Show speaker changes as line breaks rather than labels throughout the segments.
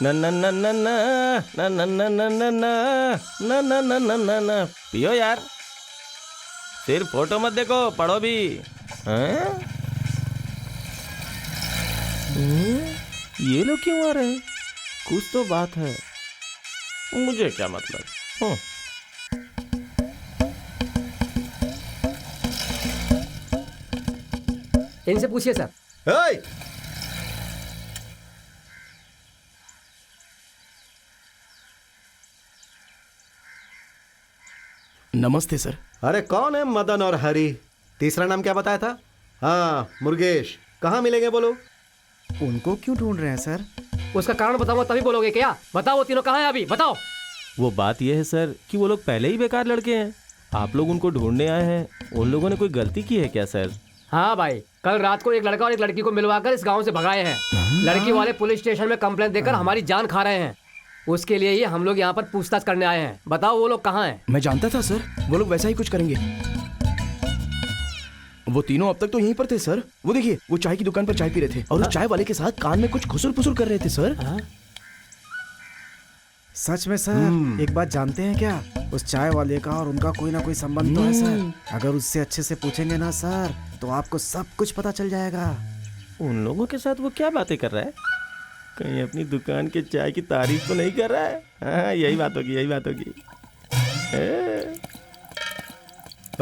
न न न न न न न न न न न न न न न पियो यार, सिर्फ फोटो मत देखो, पढ़ो भी। ये लोग क्यों आ रहे हैं? कुछ तो बात है, मुझे क्या मतलब।
इनसे पूछिए सर।
hey!
नमस्ते सर।
अरे कौन है मदन और हरी? तीसरा नाम क्या बताया था? हाँ, मुर्गेश। कहाँ मिलेंगे बोलो?
उनको क्यों ढूंढ रहे हैं सर?
उसका कारण बताऊंगा तभी बोलोगे क्या? बताओ वो तीनों कहाँ हैं अभी, बताओ।
वो बात यह है सर कि वो लोग पहले ही बेकार लड़के हैं, आप लोग उनको ढूंढने आए हैं। उन लोगों ने कोई गलती की है क्या सर?
हाँ भाई, कल रात को एक लड़का और एक लड़की को मिलवाकर इस गांव से भगाए हैं। लड़की वाले पुलिस स्टेशन में कंप्लेंट देकर हमारी जान खा रहे हैं। उसके लिए ही हम लोग यहाँ पर पूछताछ करने आए हैं। बताओ वो लोग कहाँ हैं?
मैं जानता था सर, वो लोग वैसा ही कुछ करेंगे। वो तीनों अब तक तो यहीं पर थे सर। वो देखिए, वो चाय की दुकान पर चाय पी रहे थे और उस चाय वाले के साथ कान में कुछ खुसुर फुसुर कर रहे थे सर।
सच में सर, एक बात जानते हैं क्या? उस चाय वाले का और उनका कोई ना कोई संबंध तो है सर। अगर उससे अच्छे से पूछेंगे ना सर, तो आपको सब कुछ पता चल जाएगा।
उन लोगों के साथ वो क्या बातें कर रहा है? कहीं अपनी दुकान के चाय की तारीफ तो नहीं कर रहा है? हाँ, यही बात होगी, यही बात होगी।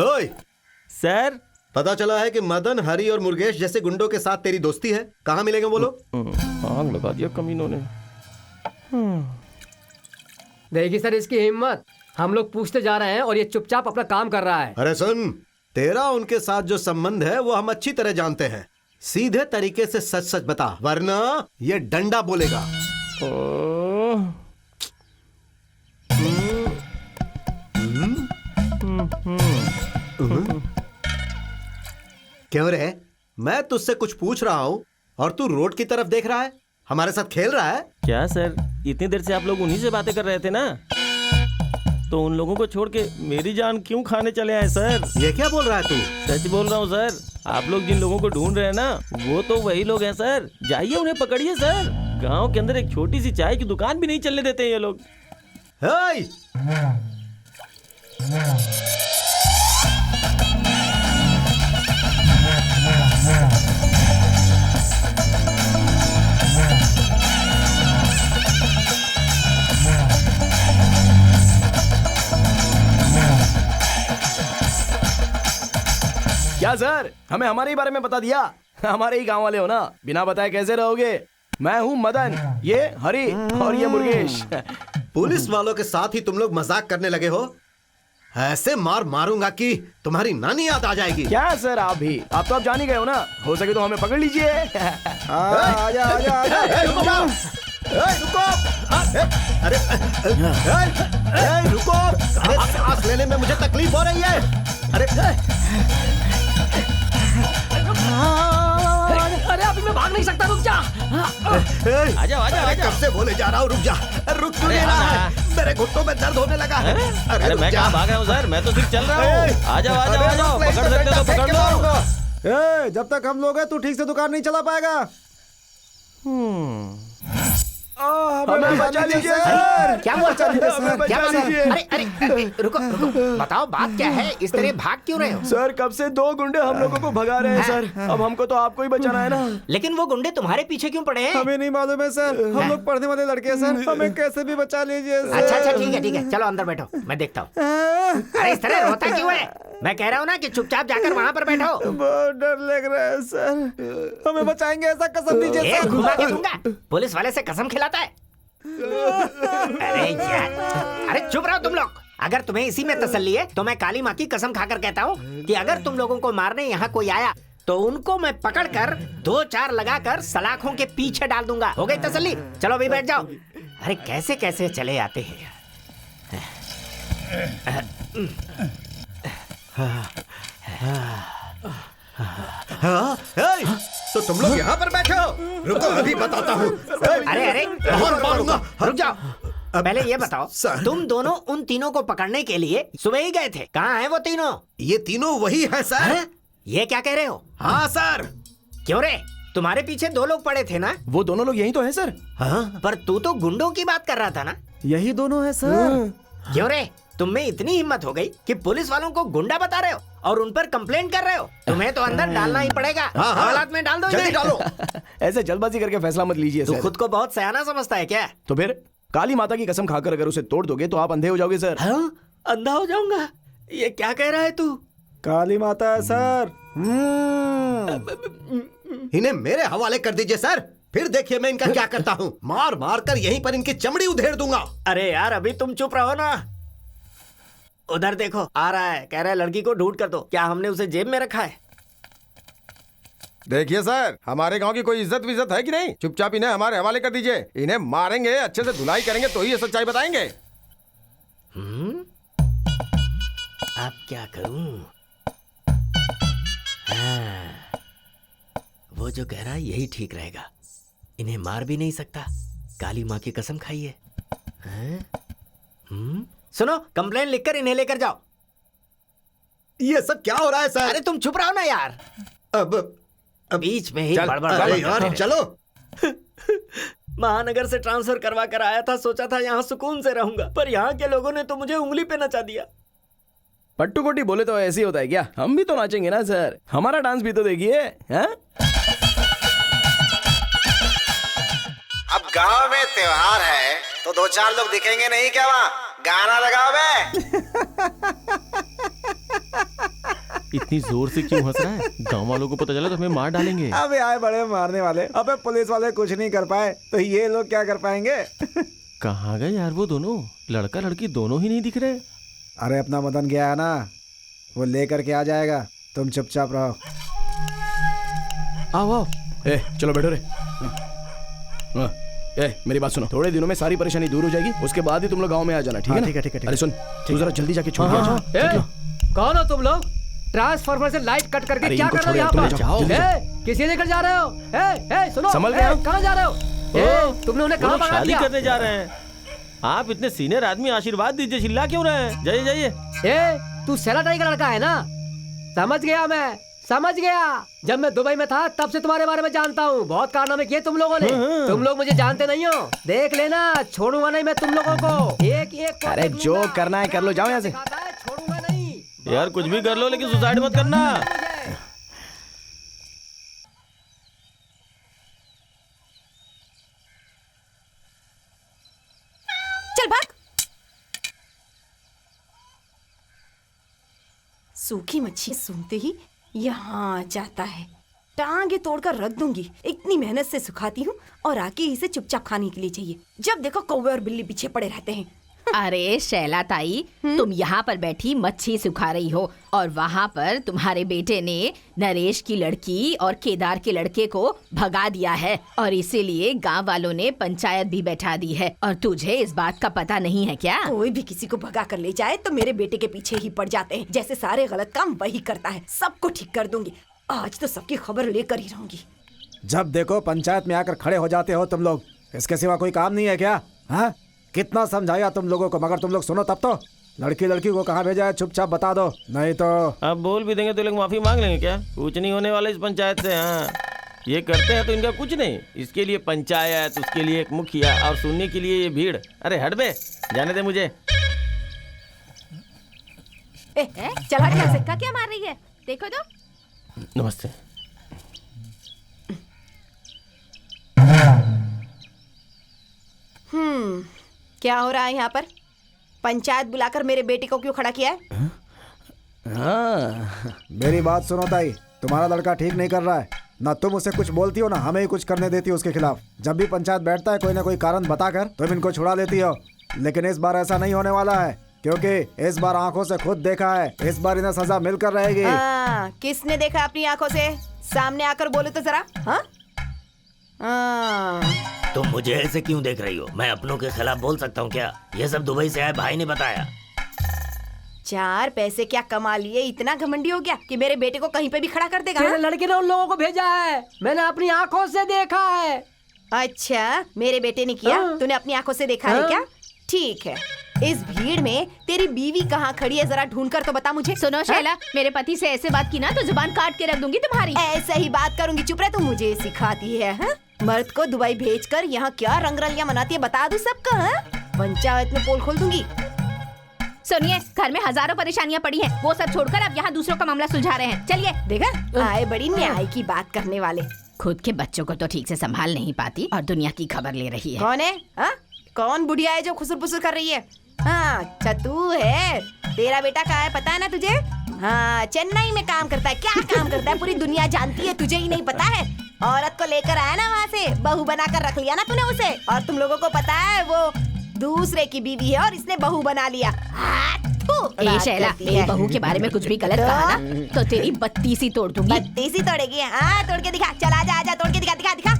ओए
सर,
पता चला है कि मदन, हरी और मुर्गेश जैसे गुंडों के साथ तेरी दोस्ती है। कहाँ मिलेंगे बोलो?
आग लगा दिया कमीनों ने।
देखिए सर इसकी हिम्मत। हम लोग पूछते जा रहे हैं और ये चुपचाप अपना काम कर रहा है।
अरे सुन, तेरा उनके साथ जो संबंध है वो हम अच्छी तरह जानते हैं। सीधे तरीके से सच सच बता, वरना ये डंडा बोलेगा। क्यों रे? मैं तुझसे कुछ पूछ रहा हूँ और तू रोड की तरफ देख रहा है, हमारे साथ खेल रहा है
क्या सर? इतनी देर से आप लोग उन्हीं से बातें कर रहे थे ना, तो उन लोगों को छोड़ के मेरी जान क्यों खाने चले आए सर?
ये क्या बोल रहा है तू?
सच बोल रहा हूँ सर। आप लोग जिन लोगों को ढूंढ रहे हैं ना, वो तो वही लोग हैं सर। जाइए उन्हें पकड़िए सर। गांव के अंदर एक छोटी सी चाय की दुकान भी नहीं चलने देते ये लोग।
हे!
क्या सर, हमें हमारे ही बारे में बता दिया? हमारे ही गांव वाले हो ना, बिना बताए कैसे रहोगे? मैं हूँ मदन, ये हरी और ये मुर्गेश।
पुलिस वालों के साथ ही तुम लोग मजाक करने लगे हो? ऐसे मार मारूंगा कि तुम्हारी नानी याद आ जाएगी।
क्या सर, आप भी? आप तो अब जान ही गए हो ना, हो सके तो हमें पकड़ लीजिए।
आजा आजा आजा।
रुको! अरे रुको! अरे सांस लेने में मुझे तकलीफ हो रही है। अरे
अरे अभी मैं भाग नहीं सकता, रुक जा।
आजा आजा आजा।
कब से बोले जा रहा हूँ रुक जा। रुक क्यों नहीं रहा है? मेरे घुटनों में दर्द होने लगा है।
अरे मैं कहाँ भाग रहा हूँ सर, मैं तो सिर्फ चल रहा हूँ। आ जाओ आ जाओ आ जाओ, पकड़ सकते हो तो पकड़ लो।
जब तक हम लोग हैं तू ठीक से दुकान नहीं चला पाएगा।
हमें बचा लीजिए सर।
क्या हुआ?
बचा लीजिए सर।
क्या बात है?
लीजिए।
अरे रुको रुको, बताओ बात क्या है? इस तरह भाग क्यों रहे हो?
सर, कब से 2 गुंडे हम लोगों को भगा रहे हैं सर। अब हमको तो आपको ही बचाना है ना।
लेकिन वो गुंडे तुम्हारे पीछे क्यों पड़े हैं?
हमें नहीं मालूम है सर, हम लोग पढ़ने वाले लड़के हैं सर, हमें कैसे भी बचा लीजिए सर।
अच्छा ठीक है, चलो अंदर बैठो, मैं देखता हूँ। अरे इस तरह रोता क्यों है? मैं कह रहा हूँ ना कि चुपचाप जाकर वहाँ पर बैठो।
बहुत डर लग रहा है सर, हमें बचाएंगे ऐसा कसम दीजिए सर।
घुमा के दूंगा। पुलिस वाले से कसम खिलाता है? अरे यार, अरे चुप रहो तुम लोग। अगर तुम्हें इसी में तसल्ली है तो मैं काली माँ की कसम खाकर कहता हूँ कि अगर तुम लोगों को मारने यहाँ कोई आया तो उनको मैं पकड़कर 2-4 लगाकर सलाखों के पीछे डाल दूंगा। हो गई तसल्ली? चलो अभी बैठ जाओ। अरे कैसे कैसे चले आते हैं।
तो तुम लोग यहाँ पर बैठे हो? रुको अभी बताता हूँ।
अरे
बहुत मारूंगा।
रुक जाओ। पहले ये बताओ, तुम दोनों उन तीनों को पकड़ने के लिए सुबह ही गए थे। कहाँ हैं वो तीनों?
ये तीनों वही है सर।
ये क्या कह रहे हो?
हाँ सर।
क्यों रे? तुम्हारे पीछे 2 लोग पड़े थे ना?
वो दोनों लोग यही तो है सर।
हाँ?
पर तू तो गुंडों की बात कर रहा था ना?
यही दोनों है सर।
क्यों रे, तुम में इतनी हिम्मत हो गई कि पुलिस वालों को गुंडा बता रहे हो और उन पर कंप्लेंट कर रहे हो? तुम्हें तो अंदर डालना ही पड़ेगा।
हाँ, हाँ।
हालात में डाल दो
जल्दी
इन्हें।
डालो।
ऐसे जल्दबाजी करके फैसला मत लीजिए
तू
सर।
खुद को बहुत सयाना समझता है क्या?
तो फिर काली माता की कसम खाकर अगर उसे तोड़ दोगे तो आप अंधे हो जाओगे सर।
हाँ? अंधा हो जाऊंगा? ये क्या कह रहा है तू?
काली माता है सर।
इन्हें मेरे हवाले कर दीजिए सर, फिर देखिए मैं इनका क्या करता हूँ। मार मार कर यहीं पर इनकी चमड़ी उधेड़ दूंगा।
अरे यार अभी तुम चुप रहो ना। उधर देखो आ रहा है, कह रहा है लड़की को ढूंढ कर दो। क्या हमने उसे जेब में रखा है?
देखिए सर, हमारे गांव की कोई इज्जत विज्जत है कि नहीं? चुपचाप इन्हें हमारे हवाले कर दीजिए। इन्हें मारेंगे, अच्छे से धुलाई करेंगे तो ही ये सच्चाई बताएंगे।
अब क्या करूं? हाँ, वो जो कह रहा है यही ठीक रहेगा। इन्हें मार भी नहीं सकता, काली माँ की कसम खाइए। सुनो, कंप्लेन लिखकर इन्हें लेकर जाओ।
ये सब क्या हो रहा है सर?
अरे तुम चुप रहो ना यार।
अब
बीच में ही
चल,
बड़बड़
अरे
बड़बड़
यार
करते
चलो।
रहे। महानगर से ट्रांसफर करवा कर आया था, सोचा था यहाँ सुकून से रहूंगा, पर यहाँ के लोगों ने तो मुझे उंगली पे नचा दिया।
पट्टू कोटी बोले तो ऐसे ही होता है क्या? हम भी तो नाचेंगे ना सर, हमारा डांस भी तो देखिए। हाँ?
अब गांव में त्योहार है तो 2-4 लोग दिखेंगे नहीं क्या? वहाँ गाना लगाओ बे।
इतनी जोर से क्यों हंस रहा है? गांव वालों को पता चला तो हमें मार डालेंगे।
अबे आए बड़े मारने वाले। अबे पुलिस वाले कुछ नहीं कर पाए तो ये लोग क्या कर पाएंगे?
कहाँ गए यार वो दोनों? लड़का लड़की दोनों ही नहीं दिख रहे।
अरे अपना मदन गया है ना, वो लेकर के आ जाएगा। तुम चुपचाप रहो।
आओ आओ। ए चलो बैठो रे। मेरी बात सुनो, थोड़े दिनों में सारी परेशानी दूर हो जाएगी, उसके बाद ही तुम लोग गांव में आ जाना, ठीक है ना?
ठीक है, ठीक है, ठीक है।
अरे सुन, तू जरा जल्दी जाके छोड़
हाँ,
के आ जा।
कौन हो तुम लोग? ट्रांसफार्मर से लाइट कट करके
अरे
क्या
इनको
कर रहे हो
छोड़ो,
यहाँ
तुम ले जाओ,
पर?
जल्दी
ए, किसे लेकर जा रहे हो? सुनो,
संभल के आओ।
कहाँ जा रहे हो? तुमने उन्हें
वो
कहाँ
लोग
भगा
शादी
दिया?
करने जा रहे हैं। आप इतने सीनियर आदमी, आशीर्वाद दीजिए, चिल्ला क्यों रहे हैं? जाइए जाइए।
तू सेलाटाई का लड़का है ना? समझ गया, मैं समझ गया। जब मैं दुबई में था तब से तुम्हारे बारे में जानता हूँ। बहुत कारनामे किए तुम लोगों ने। तुम लोग मुझे जानते नहीं हो। देख लेना, छोड़ूंगा नहीं मैं तुम लोगों को। एक एक को
अरे
देख
जो
लूंगा।
करना है कर लो, जाओ यहाँ से।
दिखाता है, छोड़ूंगा नहीं।
यार कुछ भी कर लो लेकिन सुसाइड मत करना।
चल भाग। सूखी मच्छी सूंघते ही यहाँ आ जाता है। टांगे तोड़कर रख दूंगी। इतनी मेहनत से सुखाती हूँ और आके इसे चुपचाप खाने के लिए चाहिए। जब देखो कौवे और बिल्ली पीछे पड़े रहते हैं।
अरे शैला ताई, तुम यहाँ पर बैठी मच्छी सुखा रही हो और वहाँ पर तुम्हारे बेटे ने नरेश की लड़की और केदार के लड़के को भगा दिया है और इसीलिए गांव वालों ने पंचायत भी बैठा दी है। और तुझे इस बात का पता नहीं है क्या?
कोई भी किसी को भगा कर ले जाए तो मेरे बेटे के पीछे ही पड़ जाते हैं। जैसे सारे गलत काम वही करता है। सबको ठीक कर दूंगी। आज तो सबकी खबर लेकर ही रहूंगी।
जब देखो पंचायत में आकर खड़े हो जाते हो तुम लोग। इसके सिवा कोई काम नहीं है क्या? हाँ, कितना समझाया तुम लोगों को, मगर तुम लोग सुनो तब तो। लड़की को कहाँ भेजा है चुपचाप बता दो, नहीं तो।
अब बोल भी देंगे तो लोग माफी मांग लेंगे क्या? कुछ नहीं होने वाला इस पंचायत से। हाँ, ये करते हैं तो इनका कुछ नहीं। इसके लिए पंचायत, उसके लिए एक मुखिया और सुनने के लिए ये भीड़। अरे हट बे, जाने दे मुझे।
चला क्या
सिक्का क्या मार रही है? देखो तो।
नमस्ते।
क्या हो रहा है यहाँ पर? पंचायत बुलाकर मेरे बेटे को क्यों खड़ा किया है?
हाँ, मेरी बात सुनो ताई, तुम्हारा लड़का ठीक नहीं कर रहा है। ना तुम उसे कुछ बोलती हो ना हमें ही कुछ करने देती हो उसके खिलाफ। जब भी पंचायत बैठता है कोई ना कोई कारण बताकर तुम इनको छुड़ा लेती हो। लेकिन इस बार ऐसा नहीं होने वाला है, क्योंकि इस बार आंखों से खुद देखा है। इस बार इन्हें सजा मिलकर रहेगी।
किसने देखा अपनी आंखों से? सामने आकर बोलो तो जरा। हाँ?
तुम मुझे ऐसे क्यों देख रही हो? मैं अपनों के खिलाफ बोल सकता हूँ क्या? ये सब दुबई से आए भाई ने बताया।
4 पैसे क्या कमा लिए, इतना घमंडी हो गया कि मेरे बेटे को कहीं पे भी खड़ा कर देगा?
तेरे लड़के ने उन लोगों को भेजा है, मैंने अपनी आंखों से देखा है।
अच्छा, मेरे बेटे ने किया? तूने अपनी आंखों से देखा है क्या? ठीक है, इस भीड़ में तेरी बीवी कहाँ खड़ी है, जरा ढूंढ कर तो बता मुझे।
सुनो शैला, मेरे पति से ऐसे बात की ना तो जुबान काट के रख दूंगी तुम्हारी।
ऐसे ही बात करूंगी, चुप रह। तू मुझे सिखाती है हा? मर्द को दुबई भेजकर यहाँ क्या रंगरलियां मनाती है बता दूं सबका। हा? पंचायत में पोल खोल दूंगी।
सुनिए, घर में हजारों परेशानियां पड़ी हैं, वो सब छोड़कर अब यहाँ दूसरों का मामला सुलझा रहे हैं। चलिए।
देखा, आए बड़ी न्याय की बात करने वाले।
खुद के बच्चों को तो ठीक से संभाल नहीं पाती और दुनिया की खबर ले रही है।
कौन है? हा? कौन बुढ़िया है जो खुसुर फुसुर कर रही है? हाँ, अच्छा तू है। तेरा बेटा कहाँ है पता है ना तुझे? हाँ, चेन्नई में काम करता है। क्या काम करता है पूरी दुनिया जानती है, तुझे ही नहीं पता है। औरत को लेकर आया ना वहाँ से, बहू बनाकर रख लिया ना तूने उसे। और तुम लोगों को पता है वो दूसरे की बीवी है और इसने बहू बना लिया।
ए शैला, मेरी बहू के बारे में कुछ भी गलत कहा ना तो तेरी बत्तीसी तोड़ दूंगी।
बत्तीसी तोड़ेगी? हाँ, तोड़ के दिखा। चल आजा आजा, तोड़ के दिखा दिखा दिखा।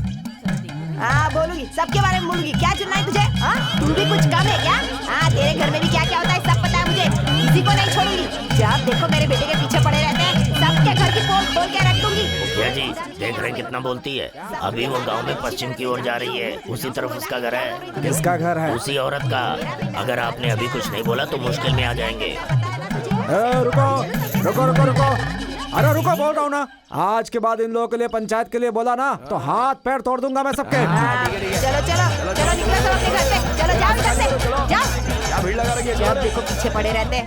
हाँ, बोलूंगी, सबके बारे में बोलूंगी। क्या चुनना है तुझे? हाँ, तू भी कुछ कम है क्या? हाँ, तेरे घर में भी क्या क्या होता है सब पता है मुझे, किसी को नहीं छोड़ूंगी। जब देखो मेरे बेटे के पीछे पड़े रहते हैं, सबके घर की पोल खोल के रख दूंगी।
मुखिया जी देख रहे कितना बोलती है। अभी वो गांव में पश्चिम की ओर जा रही है, उसी तरफ उसका घर है।
किसका घर है?
उसी औरत का। अगर आपने अभी कुछ नहीं बोला तो मुश्किल में आ जाएंगे।
रुको रुको रुको रुको, अरे रुको, बोल रहा हूँ ना। आज के बाद इन लोगों के लिए, पंचायत के लिए बोला ना तो हाथ पैर तोड़ दूंगा मैं सबके।
चलो चलो चलो, निकलो सब अपने घर से। चलो जाओ इधर से, जाओ।
क्या भीड़ लगा रखी है?
जब देखो पीछे पड़े रहते हैं।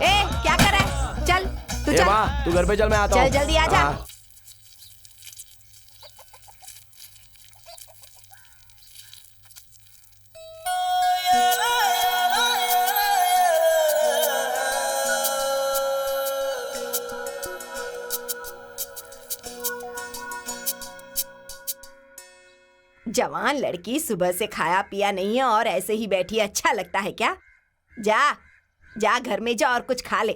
ए, क्या कर रहा है? चल तू
ए
चल।
माँ, तू घर पे चल, मैं आता हूँ।
चल जल्दी आ जा। जवान लड़की सुबह से खाया पिया नहीं है और ऐसे ही बैठी है, अच्छा लगता है क्या? जा जा घर में जा और कुछ खा ले।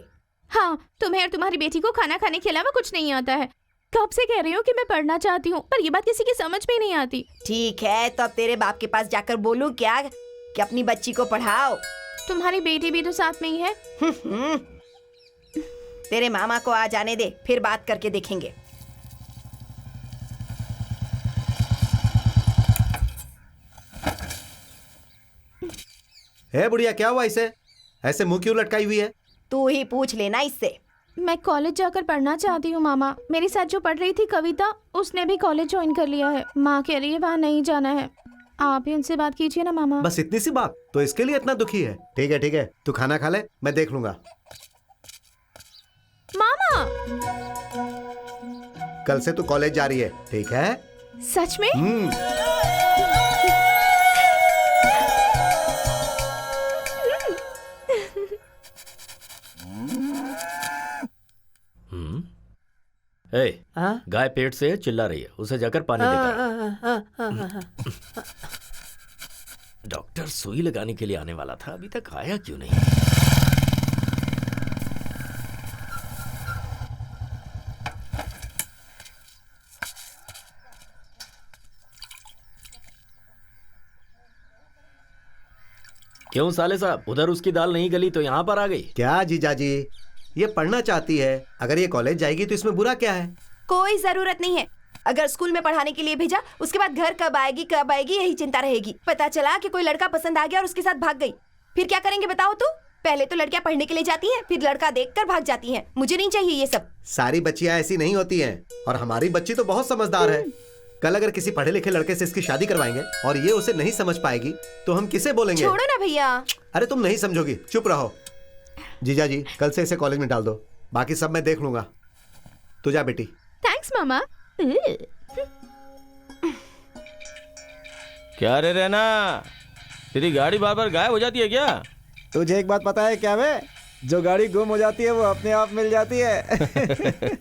हाँ, तुम्हें और तुम्हारी बेटी को खाना खाने के अलावा कुछ नहीं आता है। कब से कह रही हूँ कि मैं पढ़ना चाहती हूँ, पर ये बात किसी की समझ में नहीं आती।
ठीक है, तो अब तेरे बाप के पास जाकर बोलूं क्या कि अपनी बच्ची को पढ़ाओ?
तुम्हारी बेटी भी तो साथ में ही है।
तेरे मामा को आ जाने दे, फिर बात करके देखेंगे।
है बुढ़िया, क्या हुआ इसे? ऐसे मुंह क्यों लटकाई हुई है?
तू ही पूछ लेना इससे।
मैं कॉलेज जाकर पढ़ना चाहती हूँ मामा। मेरी साथ जो पढ़ रही थी कविता, उसने भी कॉलेज ज्वाइन कर लिया है। माँ कह रही है वहाँ नहीं जाना है। आप ही उनसे बात कीजिए ना मामा।
बस इतनी सी बात तो इसके लिए इतना दुखी है? ठीक है, तू खाना खा ले, मैं देख लूंगा।
मामा,
कल से तू कॉलेज जा रही है, ठीक है?
सच में?
गाय पेट से चिल्ला रही है, उसे जाकर पानी लेकर। डॉक्टर सुई लगाने के लिए आने वाला था, अभी तक आया क्यों नहीं? क्यों साले साहब, उधर उसकी दाल नहीं गली तो यहाँ पर आ गई?
क्या जीजाजी, ये पढ़ना चाहती है, अगर ये कॉलेज जाएगी तो इसमें बुरा क्या है?
कोई जरूरत नहीं है। अगर स्कूल में पढ़ाने के लिए भेजा, उसके बाद घर कब आएगी यही चिंता रहेगी। पता चला कि कोई लड़का पसंद आ गया और उसके साथ भाग गई, फिर क्या करेंगे बताओ? तू पहले तो लड़कियां पढ़ने के लिए जाती हैं, फिर लड़का देखकर भाग जाती हैं। मुझे नहीं चाहिए ये सब।
सारी बच्चियां ऐसी नहीं होती हैं, और हमारी बच्ची तो बहुत समझदार है। कल अगर किसी पढ़े लिखे लड़के से इसकी शादी करवाएंगे और ये उसे नहीं समझ पाएगी तो हम किसे बोलेंगे?
छोड़ो ना भैया।
अरे तुम नहीं समझोगी, चुप रहो। जीजा जी, कल से इसे कॉलेज में डाल दो, बाकी सब मैं देख लूंगा। तू जा बेटी।
थैंक्स मामा।
क्या रे रहना, तेरी गाड़ी बार बार गायब हो जाती है क्या?
तुझे एक बात पता है क्या वे? जो गाड़ी गुम हो जाती है वो अपने आप मिल जाती है।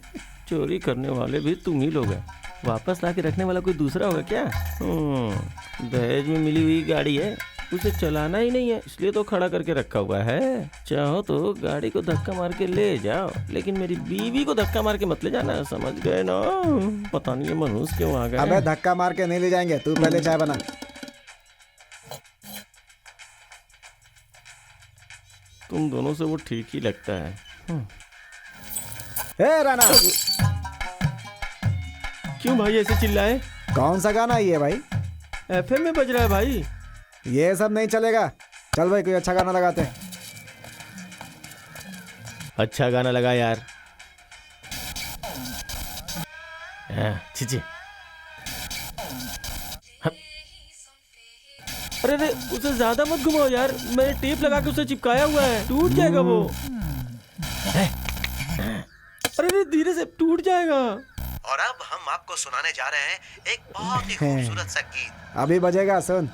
चोरी करने वाले भी तुम ही लोग हैं, वापस लाके रखने वाला कोई दूसरा होगा क्या? दहेज में मिली हुई गाड़ी है, उसे चलाना ही नहीं है, इसलिए तो खड़ा करके रखा हुआ है। चाहो तो गाड़ी को धक्का मार के ले जाओ, लेकिन मेरी बीवी को धक्का मार के मत ले जाना, समझ गए ना? पता नहीं ये मनहूस क्यों आ गए।
अबे धक्का मार के नहीं ले जाएंगे, तू पहले चाय बना।
तुम दोनों से वो ठीक ही लगता है।
ए राणा,
क्यों भाई ऐसे चिल्लाए?
कौन सा गाना ये भाई?
एफएम में बज रहा है भाई।
ये सब नहीं चलेगा, चल भाई कोई अच्छा गाना लगाते हैं।
अच्छा गाना लगा यार। छी। अरे रे उसे ज्यादा मत घुमाओ यार, मैंने टेप लगा के उसे चिपकाया हुआ है, टूट जाएगा वो। अरे रे धीरे से, टूट जाएगा।
और अब हम आपको सुनाने जा रहे हैं एक बहुत ही खूबसूरत सा गीत।
अभी बजेगा, सुन।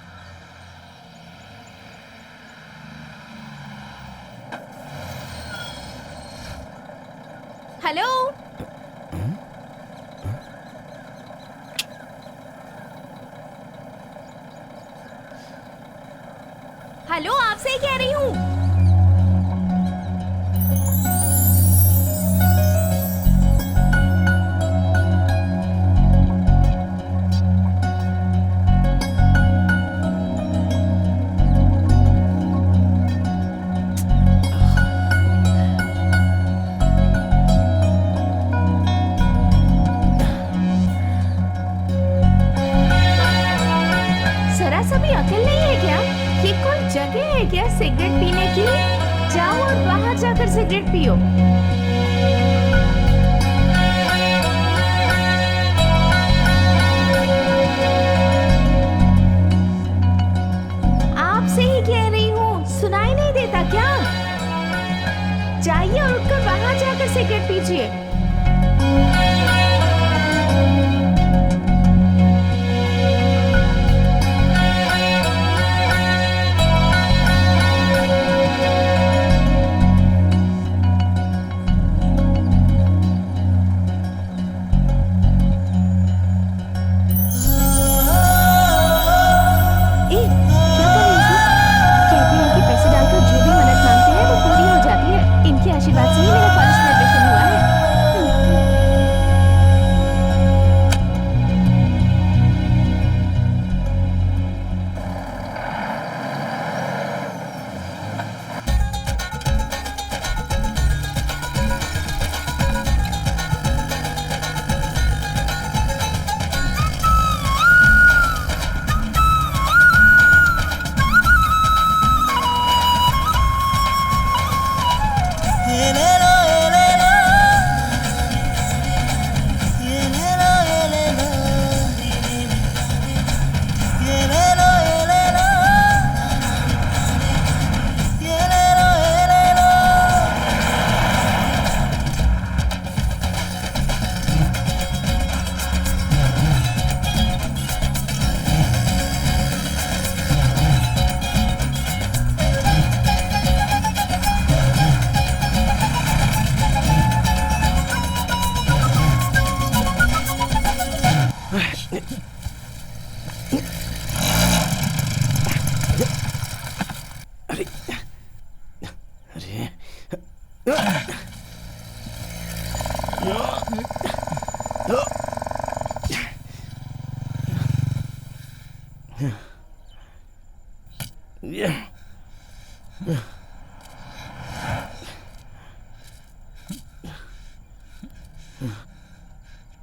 हेलो, हेलो, आपसे ही कह रही हूँ। जरा सा भी अकल नहीं है क्या? ये कोई जगह है क्या सिगरेट पीने की? जाओ और वहां जाकर सिगरेट पियो। आपसे ही कह रही हूँ, सुनाई नहीं देता क्या? जाइए और उठकर वहां जाकर सिगरेट पीजिए। आशीर्वाद से ही मेरा कॉलेज में एडमिशन हुआ है।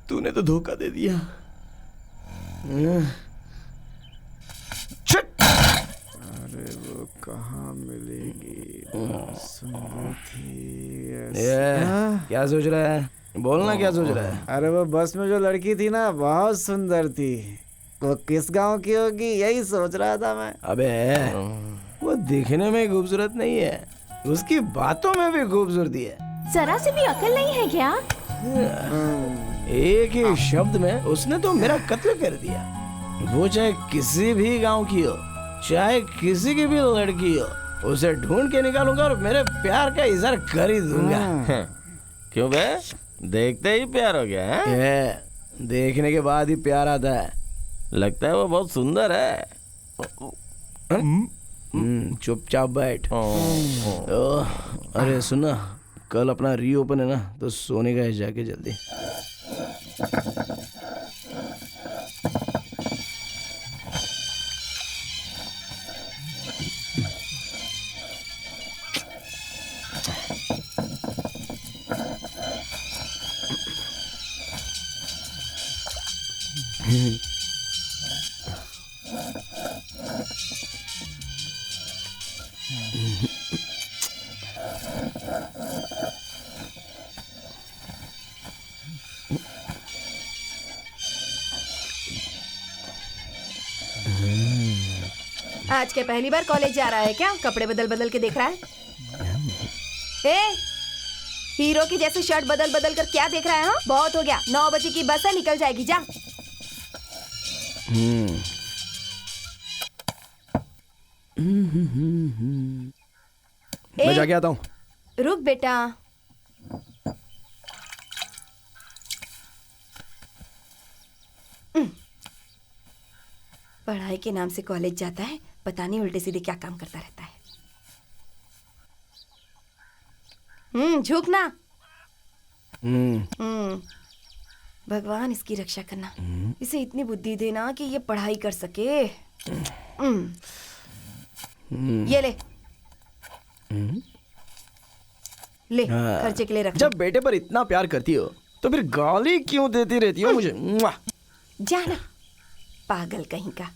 तूने तो धोखा दे दिया।
अरे वो कहाँ मिलेगी? सुंदर थी
क्या सोच रहा है? बोलना क्या सोच रहा है?
अरे वो बस में जो लड़की थी ना, बहुत सुंदर थी। वो किस गांव की होगी यही सोच रहा था मैं।
अबे वो दिखने में खूबसूरत नहीं है, उसकी बातों में भी खूबसूरती है।
जरा से भी अकल नहीं है क्या?
एक ही शब्द में उसने तो मेरा कत्ल कर दिया। वो चाहे किसी भी गांव की हो, चाहे किसी की भी लड़की हो, उसे ढूंढ के निकालूंगा और मेरे प्यार का इजहार कर ही दूंगा।
क्यों बे, देखते ही प्यार हो गया है?
देखने के बाद ही प्यार आता है।
लगता है वो बहुत सुंदर है।
चुपचाप बैठ। अरे सुना, कल अपना रीओपन है ना, तो सोने का है जाके जल्दी।
आज के पहली बार कॉलेज जा रहा है क्या? कपड़े बदल बदल के देख रहा है? ए, हीरो की जैसे शर्ट बदल बदल कर क्या देख रहा है? हाँ, बहुत हो गया। 9 बजे की बस है, निकल जाएगी, जा।
मैं जाके आता हूँ।
रुक बेटा। पढ़ाई के नाम से कॉलेज जाता है, पता नहीं उल्टे सीधे क्या काम करता रहता है। झुकना। भगवान इसकी रक्षा करना, इसे इतनी बुद्धि देना कि ये पढ़ाई कर सके। ये ले ले, खर्चे के लिए रख।
जब बेटे पर इतना प्यार करती हो तो फिर गाली क्यों देती रहती हो मुझे?
जाना पागल कहीं का।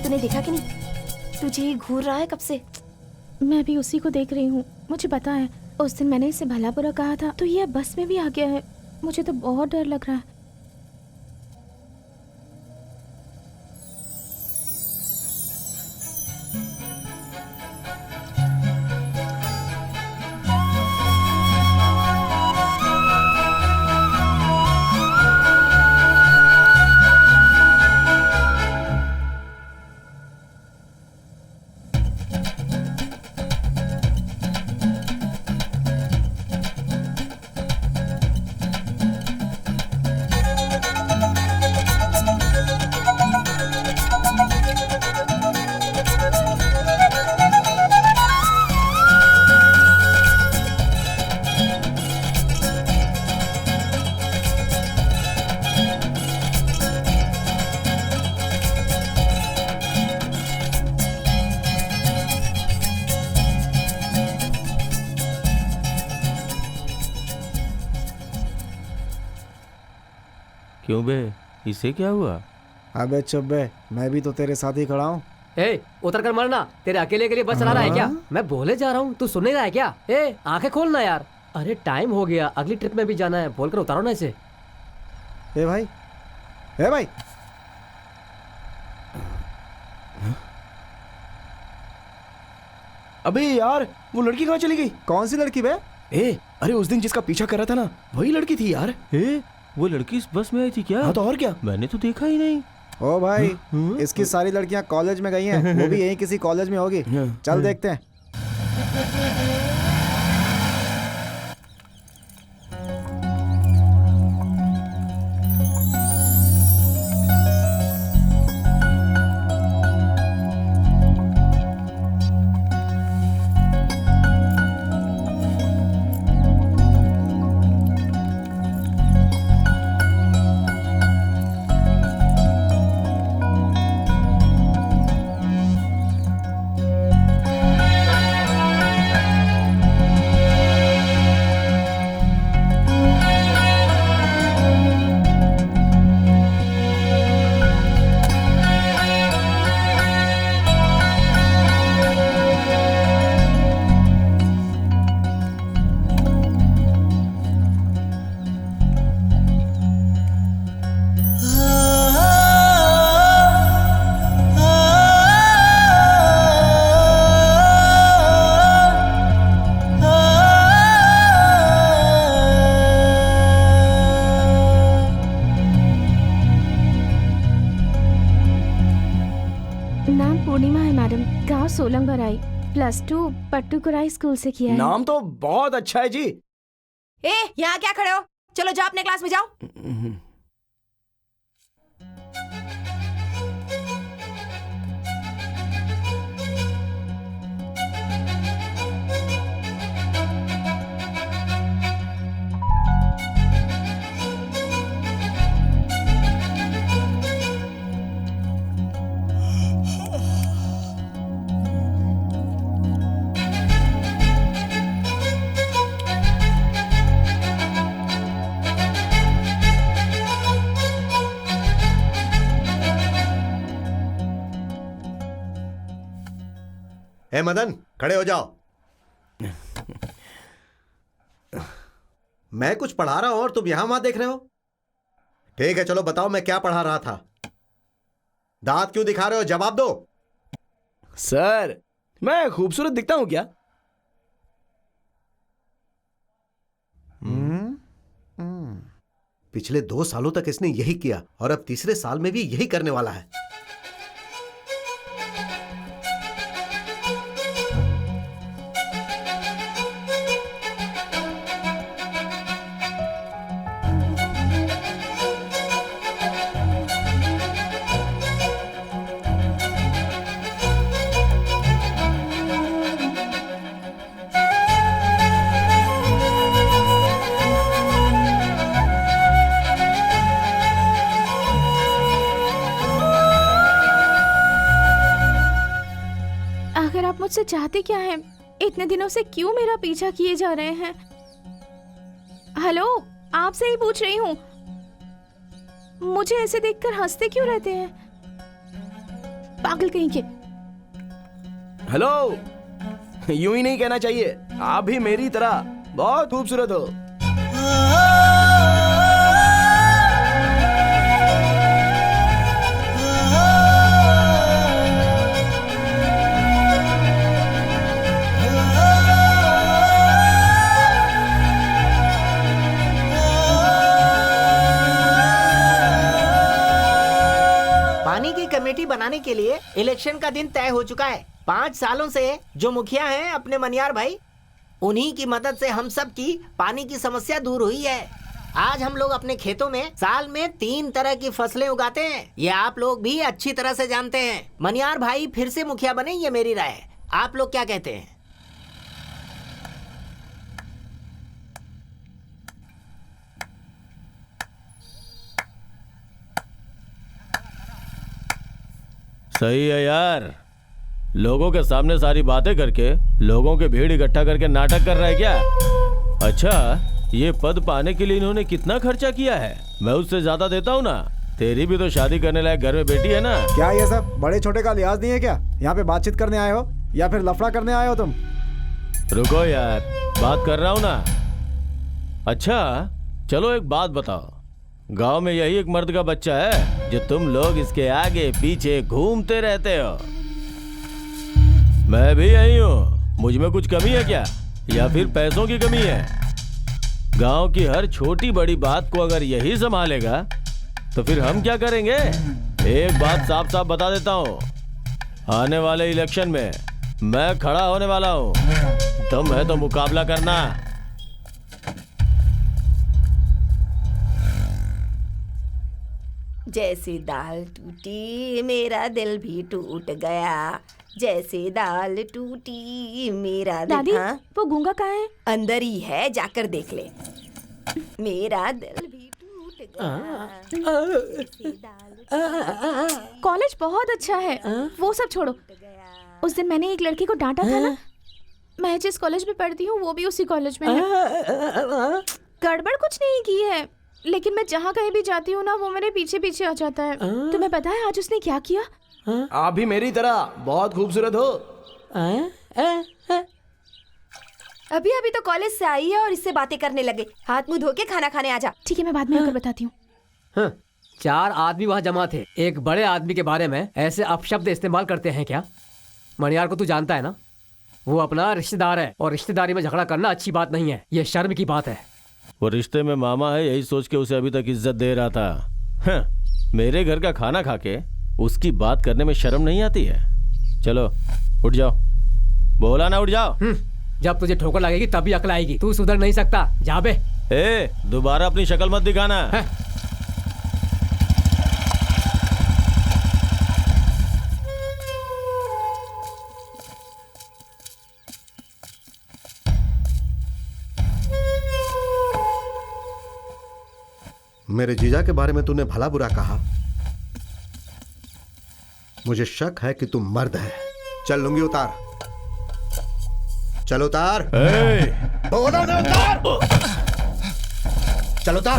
तूने देखा कि नहीं? तुझे ही घूर रहा है कब से।
मैं भी उसी को देख रही हूँ। मुझे पता है, उस दिन मैंने इसे भला बुरा कहा था तो ये बस में भी आ गया है। मुझे तो बहुत डर लग रहा है।
क्यों बे, इसे क्या हुआ?
अबे चुप बे, मैं भी तो तेरे साथ ही खड़ा हूँ।
ए, उतर कर मरना। तेरे अकेले के लिए बस चला रहा है क्या? मैं बोले जा रहा हूँ, तू सुन नहीं रहा है क्या? ए, आंखें खोलना यार। अरे टाइम हो गया, अगली ट्रिप में भी जाना है। बोलकर उतारो ना इसे।
ए भाई, ए भाई।
अबे यार, वो लड़की कहाँ चली गई?
कौन सी लड़की बे?
अरे उस दिन जिसका पीछा कर रहा था ना, वही लड़की थी यार।
वो लड़की इस बस में आई थी क्या?
हाँ तो और क्या,
मैंने तो देखा ही नहीं।
ओ भाई, इसकी सारी लड़कियां कॉलेज में गई हैं। वो भी यहीं किसी कॉलेज में होगी। चल देखते हैं।
सोलंग भराई, +2 पट्टूकुराई स्कूल से किया है।
नाम तो बहुत अच्छा है जी।
ए, यहाँ क्या खड़े हो? चलो जाओ अपने क्लास में जाओ।
ए मदन, खड़े हो जाओ। मैं कुछ पढ़ा रहा हूं और तुम यहां वहां देख रहे हो। ठीक है, चलो बताओ मैं क्या पढ़ा रहा था। दांत क्यों दिखा रहे हो, जवाब दो।
सर, मैं खूबसूरत दिखता हूं क्या?
पिछले 2 सालों तक इसने यही किया और अब तीसरे साल में भी यही करने वाला है।
मुझसे चाहते क्या है? इतने दिनों से क्यों मेरा पीछा किए जा रहे हैं? हेलो, आपसे ही पूछ रही हूँ। मुझे ऐसे देखकर हंसते क्यों रहते हैं? पागल कहीं के।
हेलो, यूं ही नहीं कहना चाहिए। आप भी मेरी तरह बहुत खूबसूरत हो।
पानी की कमेटी बनाने के लिए इलेक्शन का दिन तय हो चुका है। 5 सालों से जो मुखिया हैं अपने मनियार भाई, उन्हीं की मदद से हम सब की पानी की समस्या दूर हुई है। आज हम लोग अपने खेतों में साल में 3 तरह की फसलें उगाते हैं। ये आप लोग भी अच्छी तरह से जानते हैं। मनियार भाई फिर से मुखिया बने, ये मेरी राय है। आप लोग क्या कहते हैं?
सही है यार, लोगों के सामने सारी बातें करके लोगों के भीड़ इकट्ठा करके नाटक कर रहा है क्या? अच्छा, ये पद पाने के लिए इन्होंने कितना खर्चा किया है? मैं उससे ज्यादा देता हूँ ना। तेरी भी तो शादी करने लायक घर में बेटी है ना।
क्या ये सब बड़े छोटे का लिहाज नहीं है क्या? यहाँ पे बातचीत करने आए हो या फिर लफड़ा करने आए हो तुम?
रुको यार, बात कर रहा हूँ ना। अच्छा चलो एक बात बताओ, गांव में यही एक मर्द का बच्चा है जो तुम लोग इसके आगे पीछे घूमते रहते हो। मैं भी यही हूँ। मुझ में कुछ कमी है क्या, या फिर पैसों की कमी है? गांव की हर छोटी बड़ी बात को अगर यही संभालेगा तो फिर हम क्या करेंगे? एक बात साफ साफ बता देता हूँ, आने वाले इलेक्शन में मैं खड़ा होने वाला हूँ। तुम है तो मुकाबला करना।
जैसे दाल टूटी मेरा दिल भी टूट गया, जैसे दाल टूटी मेरा दिल।
दादी, वो गूंगा कहाँ है?
अंदर ही है, जाकर देख ले। मेरा दिल भी टूट गया।
कॉलेज बहुत अच्छा है, वो सब छोड़ो। उस दिन मैंने एक लड़की को डांटा था ना। मैं जिस कॉलेज में पढ़ती हूँ वो भी उसी कॉलेज में है। गड़बड़ कुछ नहीं की है, लेकिन मैं जहाँ कहीं भी जाती हूँ ना, वो मेरे पीछे पीछे आ जाता है। तुम्हें पता है आज उसने क्या किया?
आप भी मेरी तरह बहुत खूबसूरत हो।
अभी अभी तो कॉलेज से आई है और इससे बातें करने लगे। हाथ मुंह धो के खाना खाने आ जा।
ठीक है, मैं बाद में आकर बताती हूँ।
4 आदमी वहाँ जमा थे। एक बड़े आदमी के बारे में ऐसे अपशब्द इस्तेमाल करते हैं क्या? मणियार को तू जानता है ना, वो अपना रिश्तेदार है और रिश्तेदारी में झगड़ा करना अच्छी बात नहीं है। ये शर्म की बात है।
वो रिश्ते में मामा है, यही सोच के उसे अभी तक इज्जत दे रहा था। मेरे घर का खाना खा के उसकी बात करने में शर्म नहीं आती है? चलो उठ जाओ। बोला ना उठ जाओ।
जब तुझे ठोकर लगेगी तभी अकल आएगी। तू सुधर नहीं सकता, जा बे।
दोबारा अपनी शक्ल मत दिखाना।
मेरे जीजा के बारे में तूने भला बुरा कहा। मुझे शक है कि तू मर्द है। चल लुंगी उतार। चल उतार। बोलो ना उतार। चल उतार।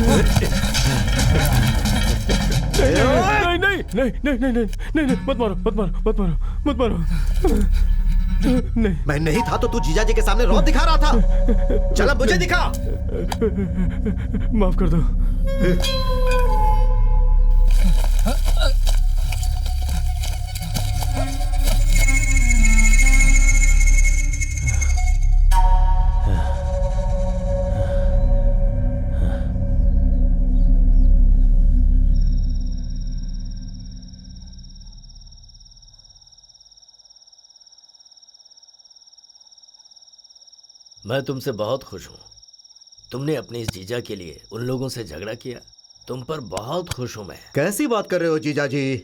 नहीं नहीं नहीं नहीं नहीं नहीं नहीं नहीं मत मारो मत मारो मत मारो मत मारो नहीं।
मैं नहीं था तो तू जीजा जी के सामने रौब दिखा रहा था। चल अब मुझे दिखा।
माफ कर दो।
मैं तुमसे बहुत खुश हूँ। तुमने अपनी इस जीजा के लिए उन लोगों से झगड़ा किया। तुम पर बहुत खुश हूँ मैं।
कैसी बात कर रहे हो जीजा जी?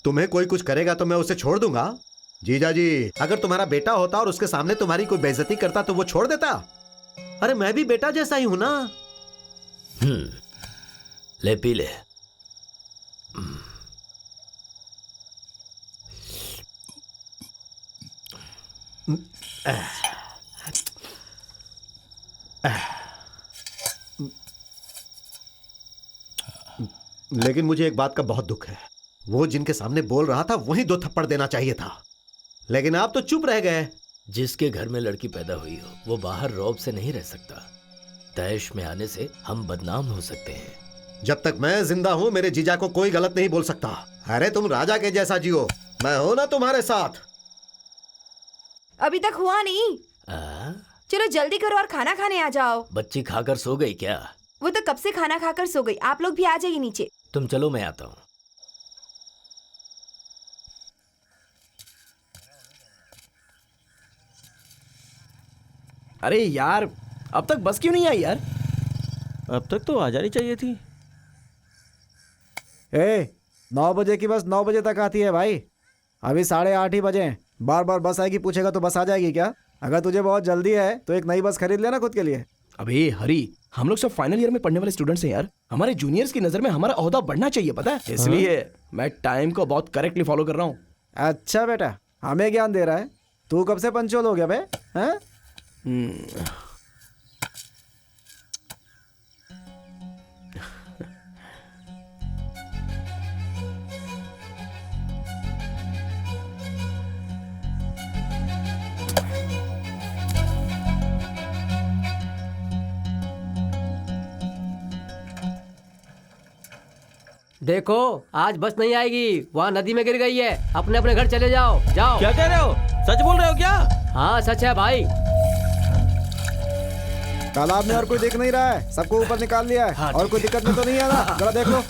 तुम्हें कोई कुछ करेगा तो मैं उसे छोड़ दूंगा। जीजा जी, अगर तुम्हारा बेटा होता और उसके सामने तुम्हारी कोई बेइज्जती करता तो वो छोड़ देता? अरे मैं भी बेटा जैसा ही हूं ना।
ले पी ले।
लेकिन मुझे एक बात का बहुत दुख है। वो जिनके सामने बोल रहा था वही 2 थप्पड़ देना चाहिए था, लेकिन आप तो चुप रह गए।
जिसके घर में लड़की पैदा हुई हो वो बाहर रौब से नहीं रह सकता। तैश में आने से हम बदनाम हो सकते हैं।
जब तक मैं जिंदा हूं मेरे जीजा को कोई गलत नहीं बोल सकता। अरे तुम राजा के जैसा जियो, मैं हूं ना तुम्हारे साथ।
अभी तक हुआ नहीं। चलो जल्दी करो और खाना खाने आ जाओ।
बच्ची खाकर सो गई क्या?
वो तो कब से खाना खाकर सो गई। आप लोग भी आ जाइए नीचे।
तुम चलो मैं आता हूँ।
अरे यार, अब तक बस क्यों नहीं आई यार?
अब तक तो आ जानी चाहिए थी।
9 बजे की बस 9 बजे तक आती है भाई। अभी 8:30 ही बजे हैं। बार बार बस आएगी पूछेगा तो बस आ जाएगी क्या? अगर तुझे बहुत जल्दी है तो एक नई बस खरीद लेना खुद के लिए।
अबे हरी, हम लोग सब फाइनल ईयर में पढ़ने वाले स्टूडेंट्स हैं यार। हमारे जूनियर्स की नजर में हमारा ओहदा बढ़ना चाहिए, पता है? इसलिए मैं टाइम को बहुत करेक्टली फॉलो कर रहा हूँ।
अच्छा बेटा, हमें ज्ञान दे रहा है। तू कब से पंचुअल हो गया बे? हैं?
देखो आज बस नहीं आएगी, वहाँ नदी में गिर गई है। अपने अपने घर चले जाओ। जाओ।
क्या कह रहे हो? सच बोल रहे हो क्या?
हाँ सच है भाई।
तालाब में और कोई दिख नहीं रहा है, सबको ऊपर निकाल लिया है। और कोई दिक्कत में तो नहीं है ना? जरा देख लो।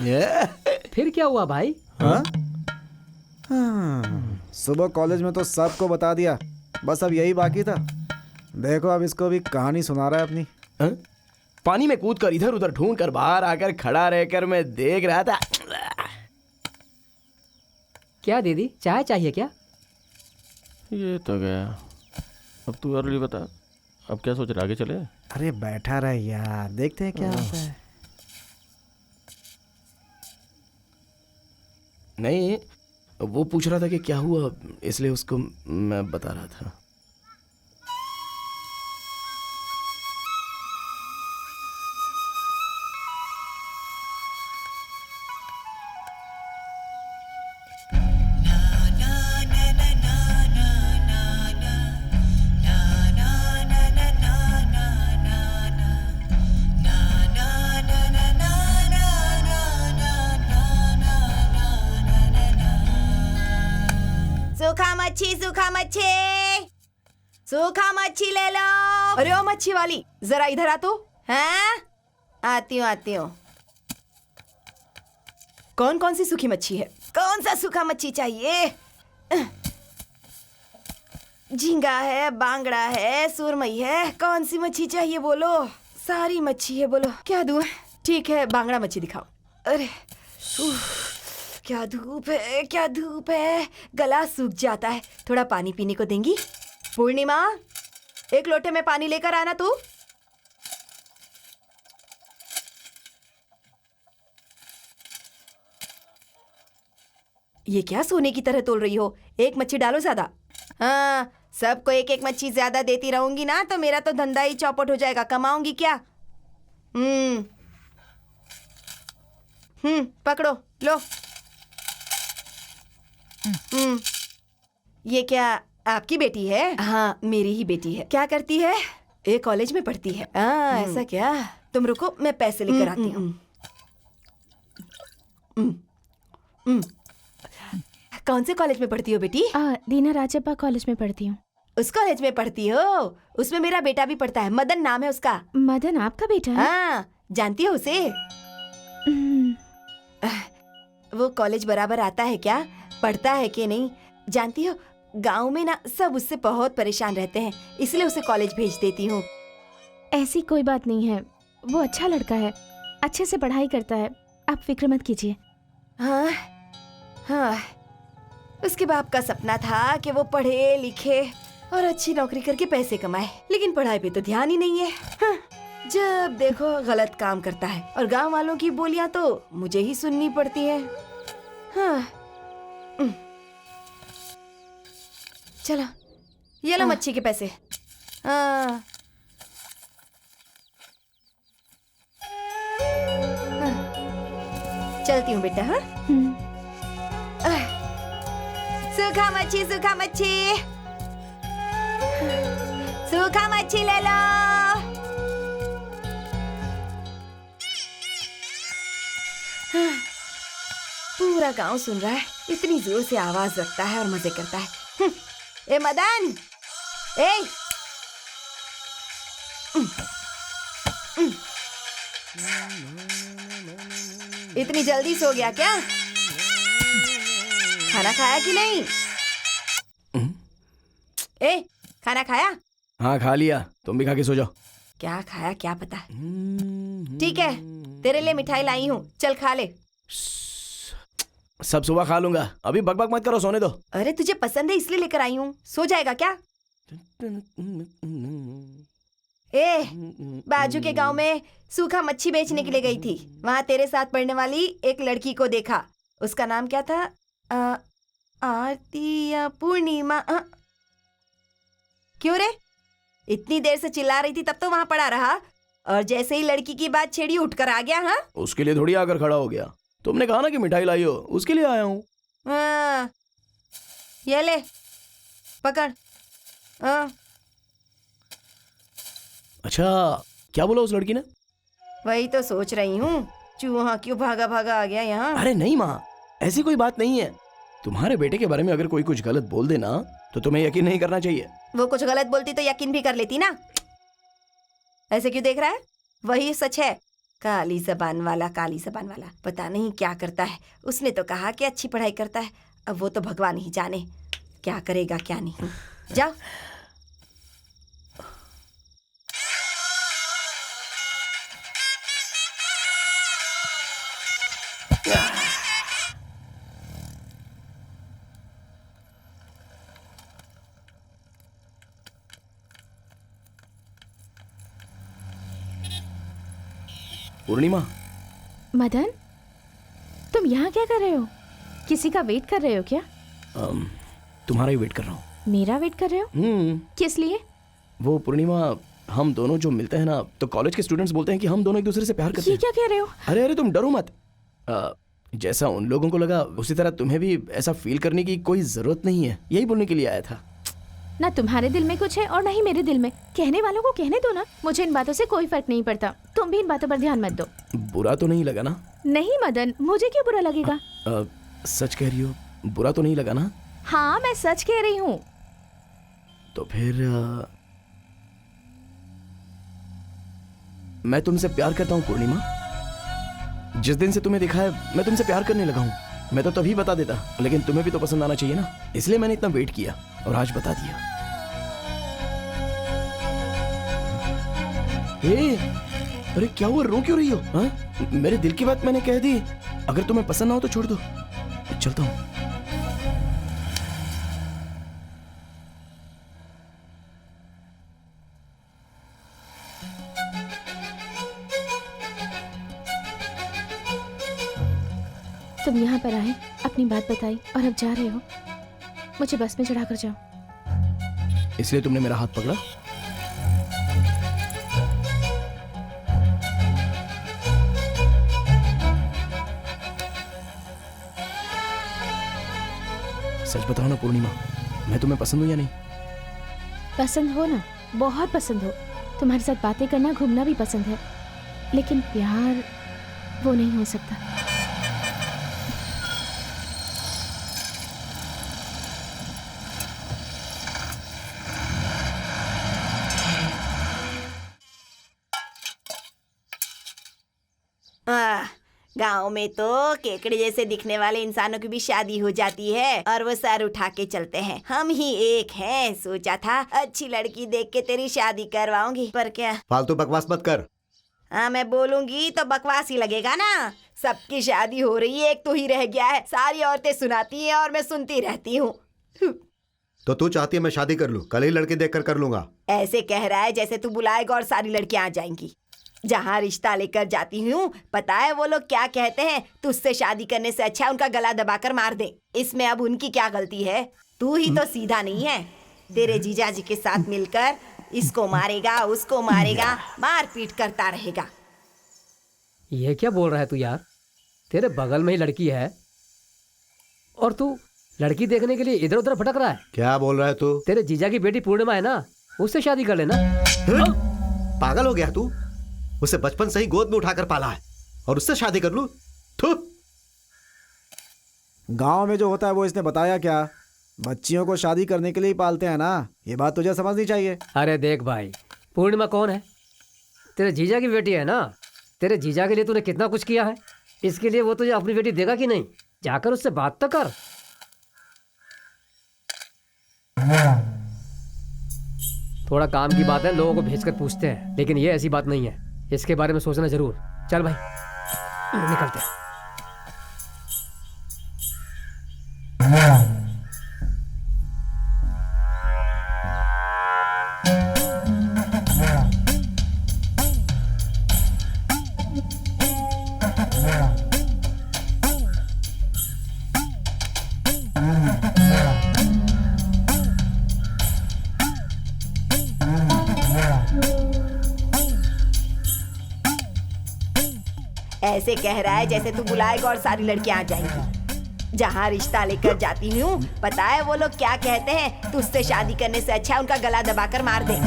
फिर क्या हुआ भाई?
हाँ? सुबह कॉलेज में तो सबको बता दिया, बस अब यही बाकी था। देखो अब इसको भी कहानी सुना रहा है अपनी।
पानी में कूद कर इधर उधर ढूंढ कर बाहर आकर खड़ा रहकर मैं देख रहा था।
क्या दीदी, चाय चाहिए क्या?
ये तो गया। अब तू और बता, अब क्या सोच रहा, आगे चले?
अरे बैठा रहे यार, देखते हैं क्या होता है।
नहीं, वो पूछ रहा था कि क्या हुआ, इसलिए उसको मैं बता रहा था।
सूखा मच्छी, सूखा मच्छी ले लो। अरे ओ मच्छी वाली, जरा इधर आ तो। हैं? आती हूँ। कौन कौन सी सूखी मच्छी है? कौन सा सूखा मच्छी चाहिए? झींगा है, बांगड़ा है, सुरमई है, कौन सी मच्छी चाहिए बोलो? सारी मच्छी है, बोलो क्या दूं? ठीक है, बांगड़ा मच्छी दिखाओ। अरे क्या धूप है, क्या धूप है, गला सूख जाता है। थोड़ा पानी पीने को देंगी? पूर्णिमा, एक लोटे में पानी लेकर आना तू। ये क्या सोने की तरह तोल रही हो? एक मच्छी डालो ज्यादा। हाँ, सबको एक एक मच्छी ज्यादा देती रहूंगी ना तो मेरा तो धंधा ही चौपट हो जाएगा। कमाऊंगी क्या? पकड़ो, लो। ये क्या आपकी बेटी है? हाँ, मेरी ही बेटी है। क्या करती है? एक कॉलेज में पढ़ती है। ऐसा क्या? तुम रुको, मैं पैसे लेकर आती हूँ। कौन से कॉलेज में पढ़ती हो बेटी?
दीना राजप्पा कॉलेज में पढ़ती हूँ।
उस कॉलेज में पढ़ती हो? उसमें मेरा बेटा भी पढ़ता है, मदन नाम है उसका।
मदन आपका बेटा है?
हाँ, जानती हो उसे? वो कॉलेज बराबर आता है क्या? पढ़ता है कि नहीं? जानती हो, गांव में ना सब उससे बहुत परेशान रहते हैं, इसलिए उसे कॉलेज भेज देती हूँ।
ऐसी कोई बात नहीं है, वो अच्छा लड़का है, अच्छे से पढ़ाई करता है, आप फिक्र मत कीजिए।
हाँ, उसके बाप का सपना था कि वो पढ़े लिखे और अच्छी नौकरी करके पैसे कमाए, लेकिन पढ़ाई पे तो ध्यान ही नहीं है। हाँ, जब देखो गलत काम करता है और गांव वालों की बोलियां तो मुझे ही सुननी पड़ती है। हाँ, चलो ये लो मच्छी के पैसे। चलती हूँ बेटा। हाँ, सूखा मच्छी, सूखा मच्छी, सूखा मच्छी ले लो। पूरा गांव सुन रहा है, इतनी जोर से आवाज रखता है और मजे करता है। ए मदन, ए, इतनी जल्दी सो गया क्या? खाना खाया कि नहीं? ए, खाना खाया?
हाँ, खा लिया, तुम भी खा के सो जाओ।
क्या खाया क्या पता। ठीक है, तेरे लिए मिठाई लाई हूँ, चल खा ले।
सब सुबह खा लूंगा, अभी बकबक मत करो, सोने दो।
अरे तुझे पसंद है इसलिए लेकर आई हूँ, सो जाएगा क्या? ए, बाजू के गांव में सूखा मच्छी बेचने के लिए गई थी, वहाँ तेरे साथ पढ़ने वाली एक लड़की को देखा। उसका नाम क्या था? आरती या पूर्णिमा? क्यों रे, इतनी देर से चिल्ला रही थी, तब तो वहाँ पड़ा रहा और जैसे ही लड़की की बात छेड़ी उठकर आ गया। हाँ,
उसके लिए थोड़ी आकर खड़ा हो गया, तुमने कहा ना कि मिठाई लाई हो, उसके लिए आया हूँ।
ये ले, पकड़।
अच्छा, क्या बोला उस लड़की ने?
वही तो सोच रही हूँ, चूहा क्यों भागा भागा आ गया यहाँ।
अरे नहीं माँ, ऐसी कोई बात नहीं है। तुम्हारे बेटे के बारे में अगर कोई कुछ गलत बोल देना तो तुम्हें यकीन नहीं करना चाहिए।
वो कुछ गलत बोलती तो यकीन भी कर लेती ना। ऐसे क्यों देख रहा है? वही सच है, काली जबान वाला, काली जबान वाला, पता नहीं क्या करता है। उसने तो कहा कि अच्छी पढ़ाई करता है, अब वो तो भगवान ही जाने क्या करेगा क्या नहीं। जाओ।
पूर्णिमा।
मदन, तुम यहाँ क्या कर रहे हो? किसी का वेट कर रहे हो क्या?
तुम्हारा ही वेट कर रहा हूँ।
मेरा वेट कर रहे हो? किस लिए?
वो पूर्णिमा, हम दोनों जो मिलते हैं ना, तो कॉलेज के स्टूडेंट्स बोलते हैं कि हम दोनों एक दूसरे से प्यार करते हैं।
ये क्या कह रहे हो?
अरे अरे तुम डरो मत। जैसा उन लोगों को लगा उसी तरह तुम्हें भी ऐसा फील करने की कोई जरूरत नहीं है, यही बोलने के लिए आया था।
ना तुम्हारे दिल में कुछ है और ना ही मेरे दिल में। कहने वालों को कहने दो ना, मुझे इन बातों से कोई फर्क नहीं पड़ता। तुम भी इन बातों पर ध्यान मत दो।
बुरा तो नहीं लगा ना?
नहीं मदन, मुझे क्यों बुरा लगेगा?
सच कह रही हो? बुरा तो नहीं लगा ना?
हाँ, मैं सच कह रही हूँ।
तो फिर मैं तुमसे प्यार करता हूँ पूर्णिमा। जिस दिन से तुम्हें देखा है मैं तुमसे प्यार करने लगा हूँ। मैं तो तभी बता देता, लेकिन तुम्हें भी तो पसंद आना चाहिए ना, इसलिए मैंने इतना वेट किया और आज बता दिया। अरे क्या हुआ, रो क्यों रही हो? हाँ, मेरे दिल की बात मैंने कह दी। अगर तुम्हें पसंद ना हो तो छोड़ दो, चलता हूँ।
तुम यहाँ पर आए, अपनी बात बताई और अब जा रहे हो। मुझे बस में चढ़ा कर जाओ।
इसलिए तुमने मेरा हाथ पकड़ा? सच बताओ ना पूर्णिमा, मैं तुम्हें पसंद हूँ या नहीं?
पसंद हो ना, बहुत पसंद हो। तुम्हारे साथ बातें करना, घूमना भी पसंद है, लेकिन प्यार वो नहीं हो सकता।
गांव में तो केकड़े जैसे दिखने वाले इंसानों की भी शादी हो जाती है और वो सर उठा के चलते हैं। हम ही एक हैं। सोचा था अच्छी लड़की देख के तेरी शादी करवाऊंगी, पर क्या।
फालतू बकवास मत कर।
हाँ, मैं बोलूंगी तो बकवास ही लगेगा ना। सबकी शादी हो रही है, एक तो ही रह गया है। सारी औरतें सुनाती हैं और मैं सुनती रहती हूँ।
तो तू चाहती है मैं शादी कर लूं? कल ही लड़की देखकर कर लूंगा।
ऐसे कह रहा है जैसे तू बुलाएगा और सारी लड़कियां आ जाएंगी। जहाँ रिश्ता लेकर जाती हूँ, पता है वो लोग क्या कहते हैं? तुझसे शादी करने से अच्छा उनका गला दबाकर मार दे। इसमें अब उनकी क्या गलती है? तू ही तो सीधा नहीं है। तेरे जीजाजी के साथ मिलकर इसको मारेगा, उसको मारेगा, मारपीट करता रहेगा।
ये क्या बोल रहा है तू यार? तेरे बगल में ही लड़की है और तू लड़की देखने के लिए इधर उधर भटक रहा है।
क्या बोल रहा है तू?
तेरे जीजा की बेटी पूर्णिमा है ना, उससे शादी कर लेना।
पागल हो गया तू? उसे बचपन से ही गोद में उठाकर पाला है और उससे शादी कर लूं?
गांव में जो होता है वो इसने बताया क्या? बच्चियों को शादी करने के लिए ही पालते हैं ना, ये बात तुझे समझनी चाहिए।
अरे देख भाई, पूर्णिमा कौन है? तेरे जीजा की बेटी है ना। तेरे जीजा के लिए तूने कितना कुछ किया है, इसके लिए वो तुझे अपनी बेटी देगा कि नहीं? जाकर उससे बात तो कर। थोड़ा काम की बात है, लोगों को भेजकर पूछते हैं, लेकिन ये ऐसी बात नहीं है। इसके बारे में सोचना जरूर। चल भाई निकलते हैं।
ऐसे कह रहा है जैसे तू बुलाएगा और सारी लड़कियां आ जाएंगी। जहाँ रिश्ता लेकर जाती हूँ, पता है वो लोग क्या कहते हैं? तुझसे शादी करने से अच्छा उनका गला दबाकर मार दे।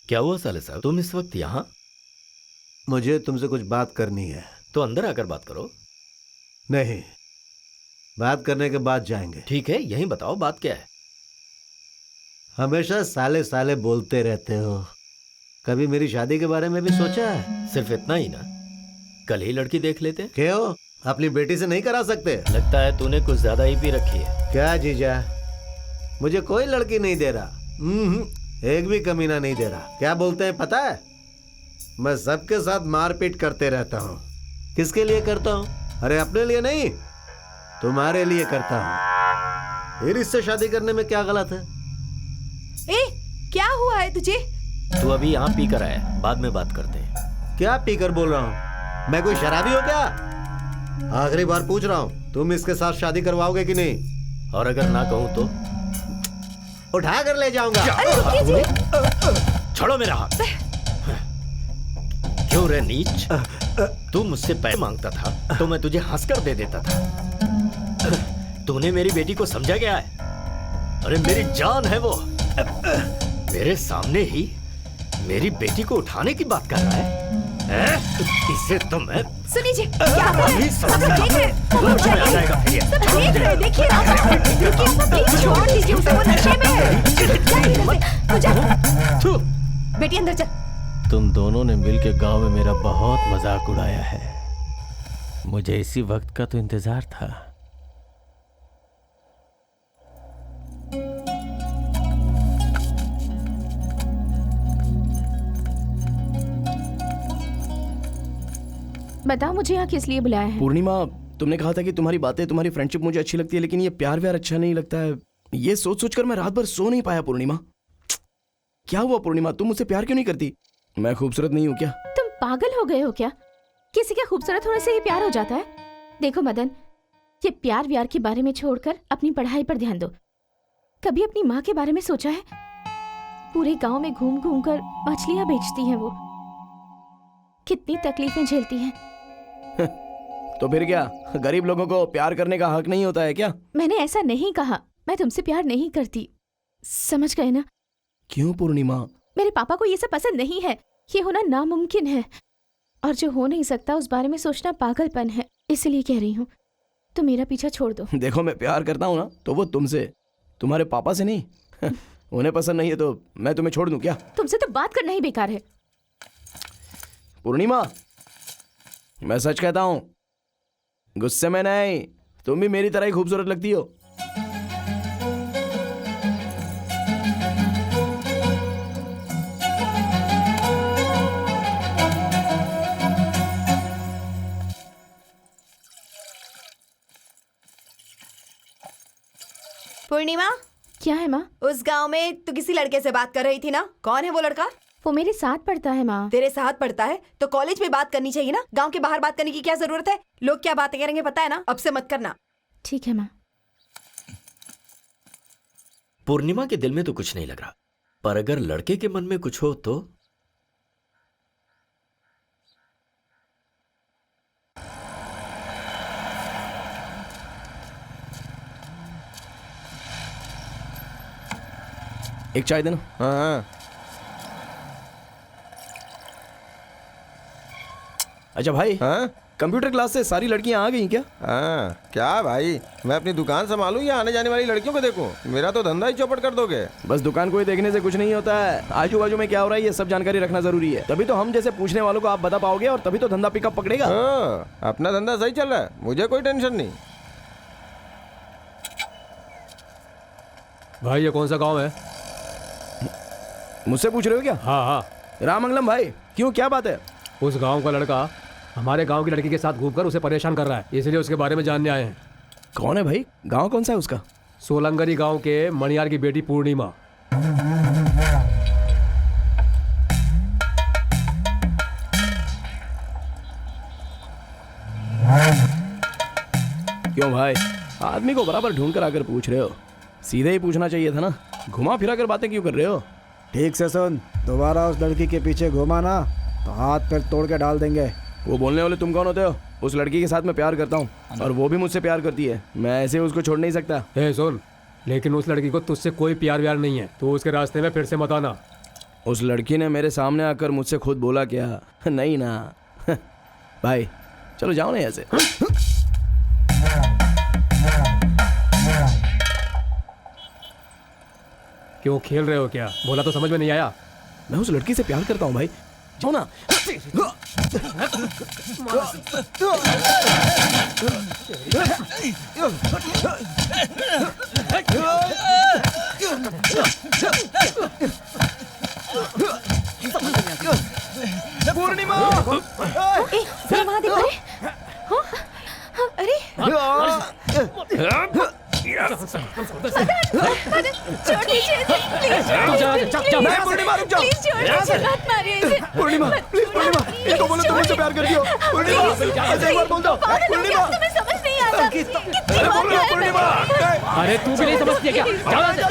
क्या हुआ साले साहब, तुम इस वक्त यहाँ?
मुझे तुमसे कुछ बात करनी है।
तो अंदर आकर बात करो।
नहीं, बात करने के बाद जाएंगे।
ठीक है, यहीं बताओ बात क्या है।
हमेशा साले साले बोलते रहते हो, कभी मेरी शादी के बारे में भी सोचा है?
सिर्फ इतना ही ना, कल ही लड़की देख लेते।
क्यों, अपनी बेटी से नहीं करा सकते?
लगता है तूने कुछ ज्यादा ही पी रखी है।
क्या जीजा, मुझे कोई लड़की नहीं दे रहा, एक भी कमीना नहीं दे रहा। क्या बोलते हैं पता है, मैं सबके साथ मारपीट करते रहता हूँ। किसके लिए करता हूँ? अरे अपने लिए नहीं, तुम्हारे लिए करता हूँ। फिर इससे शादी करने में क्या गलत है?
ए, क्या हुआ है तुझे?
तू अभी यहाँ पी कर आया, बाद में बात करते हैं।
क्या पी कर बोल रहा हूँ? मैं कोई शराबी हूँ क्या? आखिरी बार पूछ रहा हूँ, तुम इसके साथ शादी करवाओगे कि नहीं?
और अगर ना कहूँ तो
उठा कर ले जाऊंगा।
छोड़ो मेरा हाथ। क्यों रे नीच, तू मुझसे पैसे मांगता था तो मैं तुझे हंसकर दे देता था। तूने मेरी बेटी को समझा क्या है? अरे मेरी जान है वो, मेरे सामने ही मेरी बेटी को उठाने की बात कर रहा है। इसे तो मैं
सुनिए, क्या कर रहे हैं? सब देख रहे हैं, सब देख रहे हैं, देखिए प्लीज छोड़ दीजिए उसे, वो नशे में है। बेटी अंदर चल।
तुम दोनों ने मिलकर गांव में मेरा बहुत मजाक उड़ाया है, मुझे इसी वक्त का तो इंतजार था।
बताओ मुझे यहाँ किस लिए बुलाया है?
पूर्णिमा, तुमने कहा था कि तुम्हारी बातें, तुम्हारी फ्रेंडशिप मुझे अच्छी लगती है, लेकिन ये प्यार व्यार अच्छा नहीं लगता है। ये सोच सोच कर मैं रात भर सो नहीं पाया। पूर्णिमा, क्या हुआ? पूर्णिमा, तुम मुझसे प्यार क्यों नहीं करती? मैं खूबसूरत नहीं हूँ क्या?
तुम पागल हो गए हो क्या? किसी के खूबसूरत होने से ही प्यार हो जाता है? देखो मदन, ये प्यार व्यार के बारे में छोड़कर अपनी पढ़ाई पर ध्यान दो। कभी अपनी माँ के बारे में सोचा है? पूरे गाँव में घूम घूम कर मछलियाँ बेचती है वो, कितनी तकलीफें झेलती हैं।
तो फिर क्या, गरीब लोगों को प्यार करने का हक नहीं होता है क्या?
मैंने ऐसा नहीं कहा, मैं तुमसे प्यार नहीं करती, समझ गए ना?
क्यों पूर्णिमा?
मेरे पापा को ये सब पसंद नहीं है, ये होना नामुमकिन है, और जो हो नहीं सकता उस बारे में सोचना पागलपन है। इसलिए कह रही हूँ, तो मेरा पीछा छोड़ दो।
देखो, मैं प्यार करता हूँ ना, तो वो तुमसे, तुम्हारे पापा से नहीं। उन्हें पसंद नहीं है तो मैं तुम्हें छोड़ दूं क्या?
तुमसे तो बात करना ही बेकार है।
पूर्णिमा, मैं सच कहता हूं, गुस्से में नहीं, तुम भी मेरी तरह ही खूबसूरत लगती हो।
पूर्णिमा,
क्या है माँ?
उस गांव में तू किसी लड़के से बात कर रही थी ना, कौन है वो लड़का?
वो मेरे साथ पढ़ता है माँ।
तेरे साथ पढ़ता है तो कॉलेज में बात करनी चाहिए ना, गांव के बाहर बात करने की क्या जरूरत है? लोग क्या बातें करेंगे पता है ना, अब से मत करना।
ठीक है माँ।
पूर्णिमा के दिल में तो कुछ नहीं लग रहा, पर अगर लड़के के मन में कुछ हो तो?
एक चाय देना।
हाँ।
अच्छा भाई,
हाँ?
कंप्यूटर क्लास से सारी लड़कियां आ गई क्या?
हाँ, क्या भाई, मैं अपनी दुकान संभालूं या आने जाने वाली लड़कियों को देखूं? मेरा तो धंधा ही चौपट कर दोगे।
बस दुकान को ही देखने से कुछ नहीं होता है, आजू बाजू में क्या हो रहा है ये सब जानकारी रखना जरूरी है, तभी तो हम जैसे पूछने वालों को आप बता पाओगे और तभी तो धंधा पिकअप पकड़ेगा।
हाँ, अपना धंधा सही चल रहा है, मुझे कोई टेंशन नहीं।
भाई ये कौन सा गांव है?
मुझसे पूछ रहे हो क्या?
हाँ हाँ।
रामंगलम भाई, क्यों, क्या बात है?
उस गांव का लड़का हमारे गांव की लड़की के साथ घूमकर उसे परेशान कर रहा है, इसलिए उसके बारे में जानने आए हैं।
कौन है भाई? गांव कौन सा है उसका?
सोलंगरी गांव के मणियार की बेटी पूर्णिमा।
क्यों भाई, आदमी को बराबर ढूंढ कर आकर पूछ रहे हो, सीधे ही पूछना चाहिए था ना, घुमा फिरा कर बातें क्यों कर रहे हो?
ठीक से सुन, दोबारा उस लड़की के पीछे घुमा ना तो हाथ पैर तोड़ के डाल देंगे।
वो बोलने वाले तुम कौन होते हो? उस लड़की के साथ मैं प्यार करता हूँ और वो भी मुझसे प्यार करती है। मैं ऐसे उसको छोड़ नहीं सकता।
ए सुन, लेकिन उस लड़की को तुझसे कोई प्यार व्यार नहीं है, तो उसके रास्ते में फिर से मत आना।
उस लड़की ने मेरे सामने आकर मुझसे खुद बोला क्या? नहीं ना भाई, चलो जाओ ना यहाँ से।
क्यों खेल रहे हो क्या? बोला तो समझ में नहीं आया।
मैं उस लड़की से प्यार करता हूँ भाई, जाओ ना।
पूर्णिमा,
वहाँ देखो। अरे छोड़ दीजिए इसे, प्लीज
पूर्णिमा रुक जाओ।
प्लीज छोड़ दीजिए, मत मारिए इसे।
पूर्णिमा प्लीज, पूर्णिमा इनको बोलो तुम मुझसे प्यार करती हो। पूर्णिमा ऐसे एक बार बोल दो। पूर्णिमा
तुम्हें समझ नहीं आता कितनी
पूर्णिमा,
अरे तू भी नहीं समझती है क्या? जाओ जाओ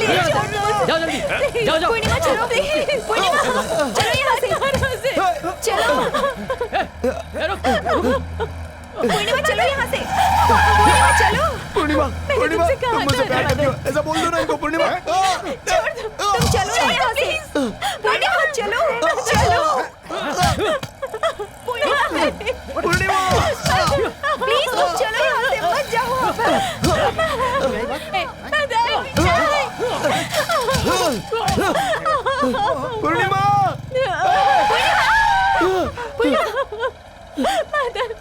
जल्दी, जाओ जाओ।
पूर्णिमा चलो प्लीज, पूर्णिमा चलो यहाँ से, चलो पूर्णिमा चलो यहाँ से, पूर्णिमा चलो।
पूर्णिमा, पूर्णिमा तुम मुझसे प्यार करती हो, ऐसा बोल दो ना इनको। पूर्णिमा
छोड़ दो, तुम चलो ना यहाँ से, पूर्णिमा चलो चलो।
पूर्णिमा
प्लीज तुम चलो यहाँ से, मत जाओ
पूर्णिमा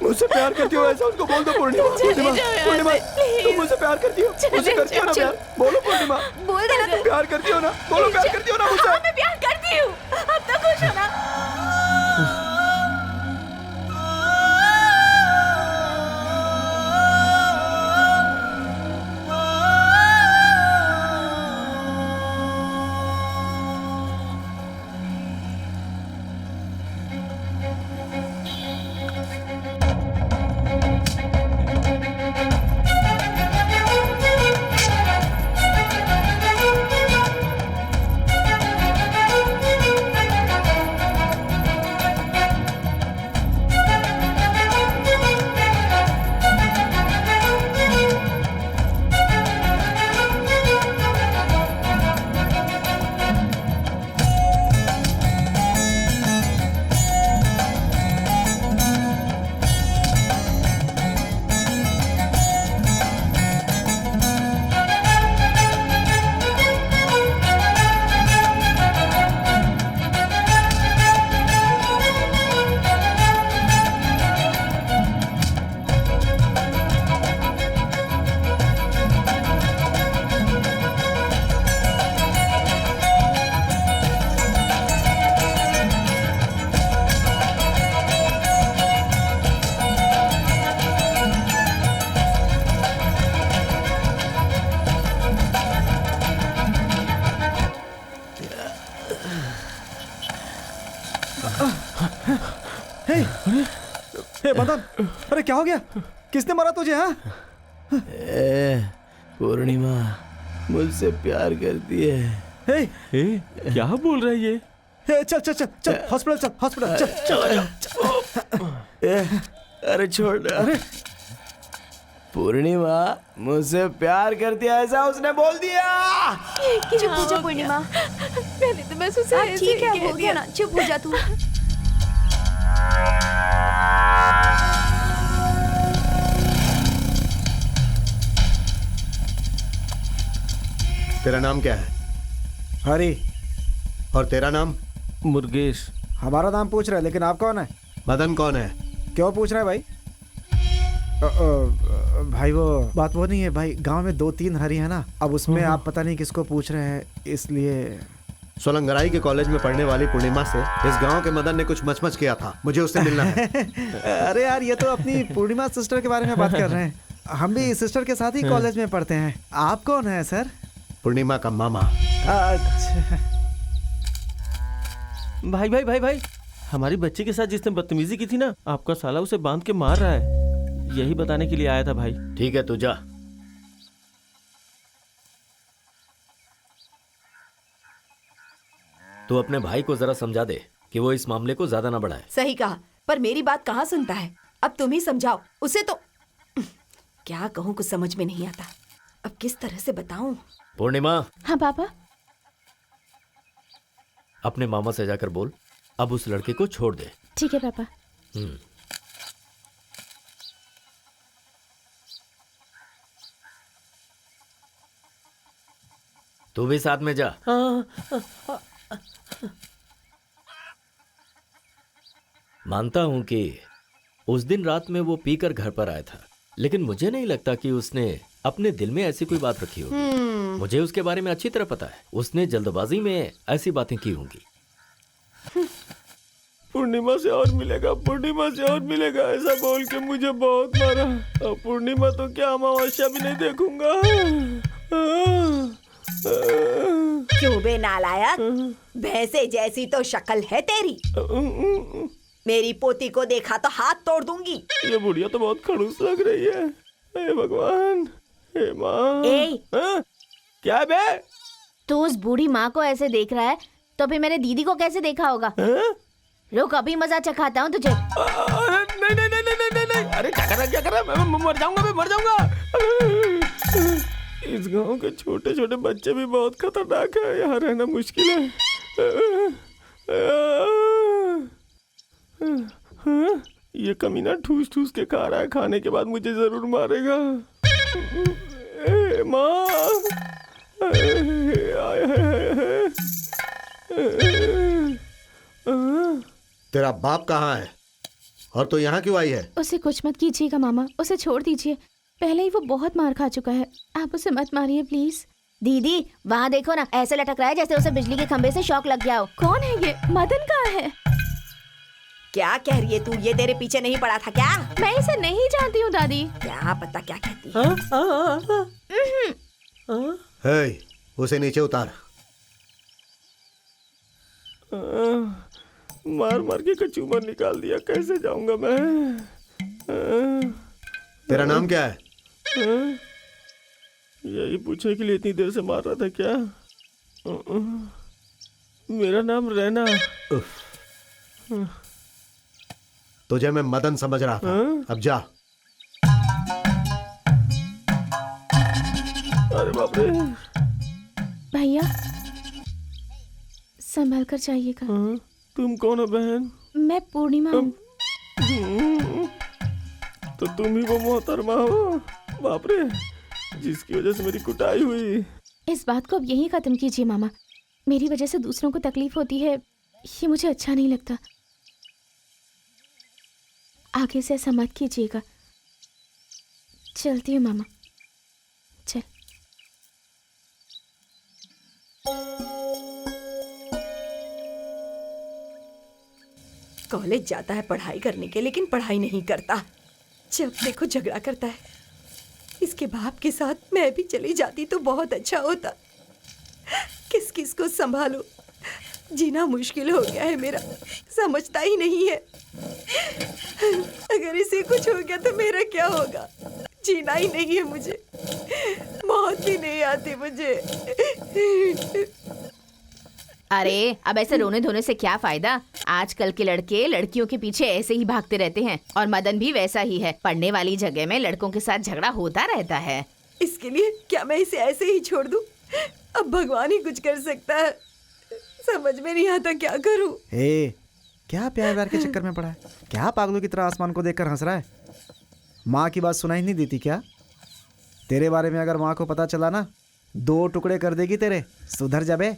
मुझसे प्यार करती हो, ऐसा उसको बोल दो। पूर्णिमा, पूर्णिमा, पूर्णिमा तुम मुझसे प्यार करती हो, मुझसे करती हो ना प्यार? बोलो पूर्णिमा,
बोल देना तुम
प्यार करती हो ना? बोलो प्यार करती हो ना मुझसे?
मैं प्यार करती हूँ, अब तो खुश हो ना।
हे बंधन, अरे क्या हो गया? किसने मारा तुझे? हाँ
पूर्णिमा मुझसे प्यार करती है।
हे
क्या बोल रहा है ये?
हे चल चल चल चल, हॉस्पिटल चल, हॉस्पिटल चल।
अरे छोड़। अरे पूर्णिमा मुझसे प्यार करती है, ऐसा उसने बोल दिया।
चुप हो जा पूर्णिमा,
मैंने तो बस उसे ऐसे
ठीक है
ही कह
हो गया ना, चुप हो जा तू।
तेरा नाम क्या है?
हरी।
और तेरा नाम?
मुर्गेश।
हमारा नाम पूछ रहे हैं, लेकिन आप कौन है?
मदन कौन है?
क्यों पूछ रहे हैं भाई? भाई वो बात वो नहीं है भाई, गांव में 2-3 हरी है ना, अब उसमें आप पता नहीं किसको पूछ रहे हैं, इसलिए।
सोलंगराई के कॉलेज में पढ़ने वाली पूर्णिमा से इस गांव के मदन ने कुछ मचमच किया था, मुझे उससे मिलना है।
अरे यार, ये तो अपनी पूर्णिमा सिस्टर के बारे में बात कर रहे हैं। हम भी सिस्टर के साथ ही कॉलेज में पढ़ते हैं। आप कौन है सर?
पूर्णिमा का मामा।
अच्छा
भाई भाई भाई भाई, हमारी बच्ची के साथ जिसने बदतमीजी की थी ना, आपका साला उसे बांध के मार रहा है, यही बताने के लिए आया था भाई।
ठीक है तू जा। तू अपने भाई को जरा समझा दे कि वो इस मामले को ज्यादा ना बढ़ाए।
सही कहा, पर मेरी बात कहाँ सुनता है। अब तुम ही समझाओ उसे। तो क्या कहूँ, कुछ समझ में नहीं आता। अब किस तरह से बताऊं?
पूर्णिमा।
हाँ पापा।
अपने मामा से जाकर बोल अब उस लड़के को छोड़ दे।
ठीक है पापा।
तू भी साथ में जा। मानता हूं कि उस दिन रात में वो पीकर घर पर आया था, लेकिन मुझे नहीं लगता कि उसने अपने दिल में ऐसी कोई बात रखी होगी। मुझे उसके बारे में अच्छी तरह पता है, उसने जल्दबाजी में ऐसी बातें की होंगी।
पूर्णिमा से और मिलेगा, पूर्णिमा से और मिलेगा, ऐसा बोल के मुझे बहुत मारा। अब पूर्णिमा तो क्या अमावस्या भी नहीं देखूंगा।
क्यों बे नालायक, भैंसे जैसी तो शक्ल है तेरी। मेरी पोती को देखा तो हाथ तोड़ दूंगी।
ये बुढ़िया तो बहुत खड़ूस लग रही है। हे भगवान, हे माँ। क्या बे?
तू उस बूढ़ी माँ को ऐसे देख रहा है तो फिर मेरे दीदी को कैसे देखा होगा? रुक, अभी मजा चखाता हूँ तुझे।
नहीं नहीं नहीं नहीं नहीं नहीं। अरे क्या कर रहा है? मैं मर जाऊंगा, मैं मर जाऊंगा। इस गांव के छोटे छोटे बच्चे भी बहुत खतरनाक है, यहाँ रहना मुश्किल है। ये कमीना ठूस ठूस के खा रहा है, खाने के बाद मुझे जरूर मारेगा। माँ,
तेरा बाप कहाँ है और तू यहाँ क्यों आई है?
उसे कुछ मत कीजिएगा मामा, उसे छोड़ दीजिए। पहले ही वो बहुत मार खा चुका है, आप उसे मत मारिए प्लीज। दीदी वहाँ देखो ना, ऐसे लटक रहा है जैसे उसे बिजली के खंबे से शॉक लग गया हो। कौन है ये? मदन कहाँ है?
क्या कह रही है तू? ये तेरे पीछे नहीं पड़ा था क्या?
मैं इसे नहीं जानती हूँ दादी।
क्या पता क्या कहती
है। उसे नीचे उतार।
मार मार के कचूमर निकाल दिया, कैसे जाऊंगा मैं?
तेरा नाम क्या है?
यही पूछने के लिए इतनी देर से मार रहा था क्या? मेरा नाम रैना।
तुझे मैं मदन समझ रहा था। अब जा।
अरे बाप रे।
भैया संभल कर जाइएगा।
तुम कौन हो बहन?
मैं पूर्णिमा हूँ।
तो तुम ही वो मोहतरमा हो? बाप रे, जिसकी वजह से मेरी कुटाई हुई।
इस बात को अब यहीं खत्म कीजिए मामा। मेरी वजह से दूसरों को तकलीफ होती है, ये मुझे अच्छा नहीं लगता। आगे से ऐसा मत कीजिएगा। चलती हूँ मामा। चल।
कॉलेज जाता है पढ़ाई करने के, लेकिन पढ़ाई नहीं करता। जब देखो झगड़ा करता है। इसके बाप के साथ मैं भी चली जाती तो बहुत अच्छा होता। किस किस को संभालूं? जीना मुश्किल हो गया है मेरा, समझता ही नहीं है। अगर इसे कुछ हो गया तो मेरा क्या होगा? जीना ही नहीं है मुझे, मौत भी नहीं आती मुझे।
अरे अब ऐसे रोने धोने से क्या फायदा? आजकल के लड़के लड़कियों के पीछे ऐसे ही भागते रहते हैं, और मदन भी वैसा ही है। पढ़ने वाली जगह में लड़कों के साथ झगड़ा होता रहता है।
इसके लिए क्या मैं इसे ऐसे ही छोड़ दूं? अब भगवान ही कुछ कर सकता है। समझ में नहीं आता क्या करूं।
क्या प्यार व्यार के चक्कर में पड़ा है? क्या पागलों की तरह आसमान को देखकर हंस रहा है? माँ की बात सुनाई नहीं देती क्या? तेरे बारे में अगर माँ को पता चला ना, 2 टुकड़े कर देगी तेरे। सुधर जा बे।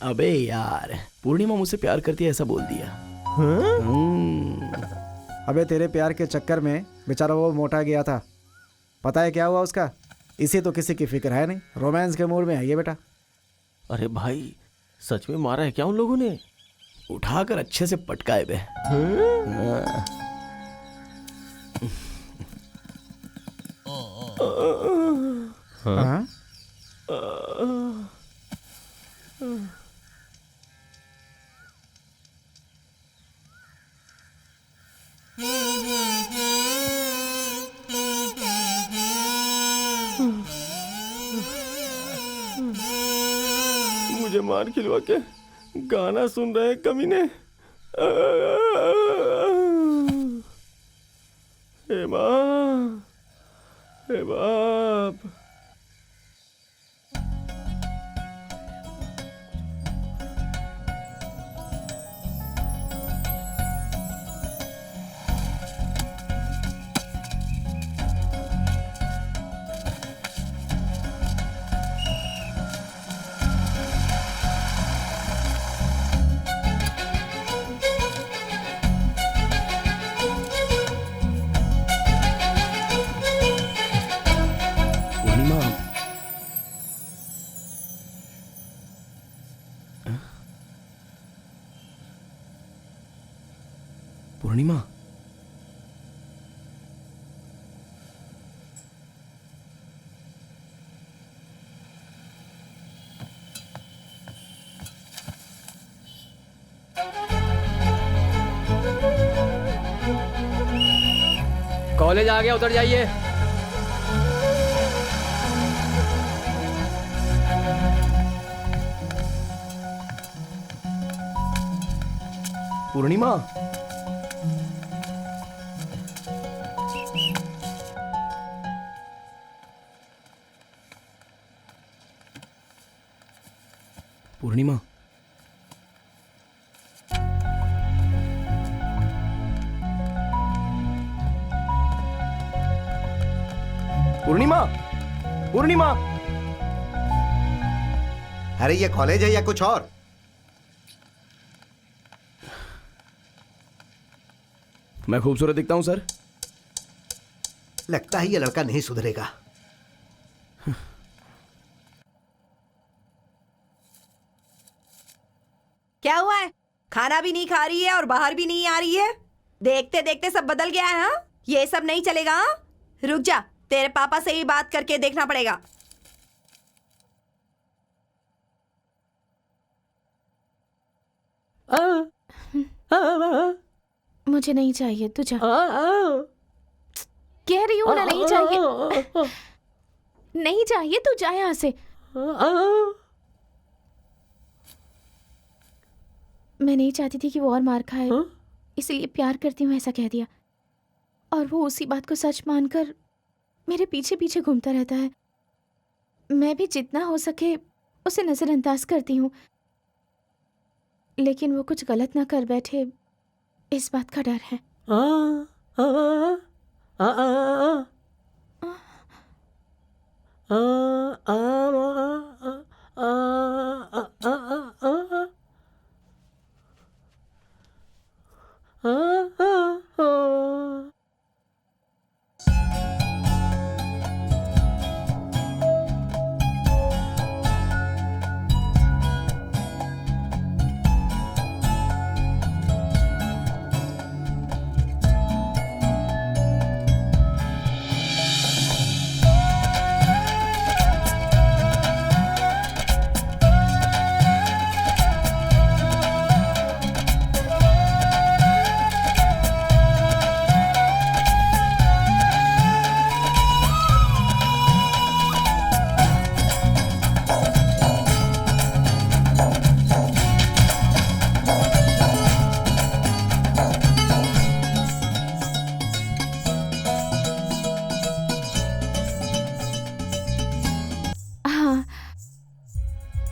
अबे यार, पूर्णिमा मुझसे प्यार करती है ऐसा बोल दिया।
अबे तेरे प्यार के चक्कर में बेचारा वो मोटा गया था। पता है क्या हुआ उसका? इसे तो किसी की फिक्र है नहीं, रोमांस के मूड में है ये बेटा।
अरे भाई, सच में मारा है क्या उन लोगों ने?
उठाकर अच्छे से पटकाए बे।
हाँ?
मुझे मार खिलवा के गाना सुन रहे हैं कमीने। पूर्णिमा,
कॉलेज आ गया, उतर जाइए।
पूर्णिमा, पूर्णिमा, पूर्णिमा, पूर्णिमा।
अरे ये कॉलेज है या कुछ और?
मैं खूबसूरत दिखता हूं सर?
लगता है ये लड़का नहीं सुधरेगा।
क्या हुआ है? खाना भी नहीं खा रही है और बाहर भी नहीं आ रही है। देखते देखते सब बदल गया है। हाँ, ये सब नहीं चलेगा। हाँ? रुक जा, तेरे पापा से ही बात करके देखना पड़ेगा।
मुझे नहीं चाहिए, तू जा। कह रही हूँ ना, नहीं चाहिए। नहीं चाहिए, तू जा यहाँ से। मैं नहीं चाहती थी कि वो और मार खाए, इसलिए प्यार करती हूँ ऐसा कह दिया। और वो उसी बात को सच मानकर मेरे पीछे पीछे घूमता रहता है। मैं भी जितना हो सके उसे नजरअंदाज करती हूँ, लेकिन वो कुछ गलत ना कर बैठे, इस बात का डर है।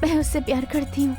मैं उससे प्यार करती हूँ।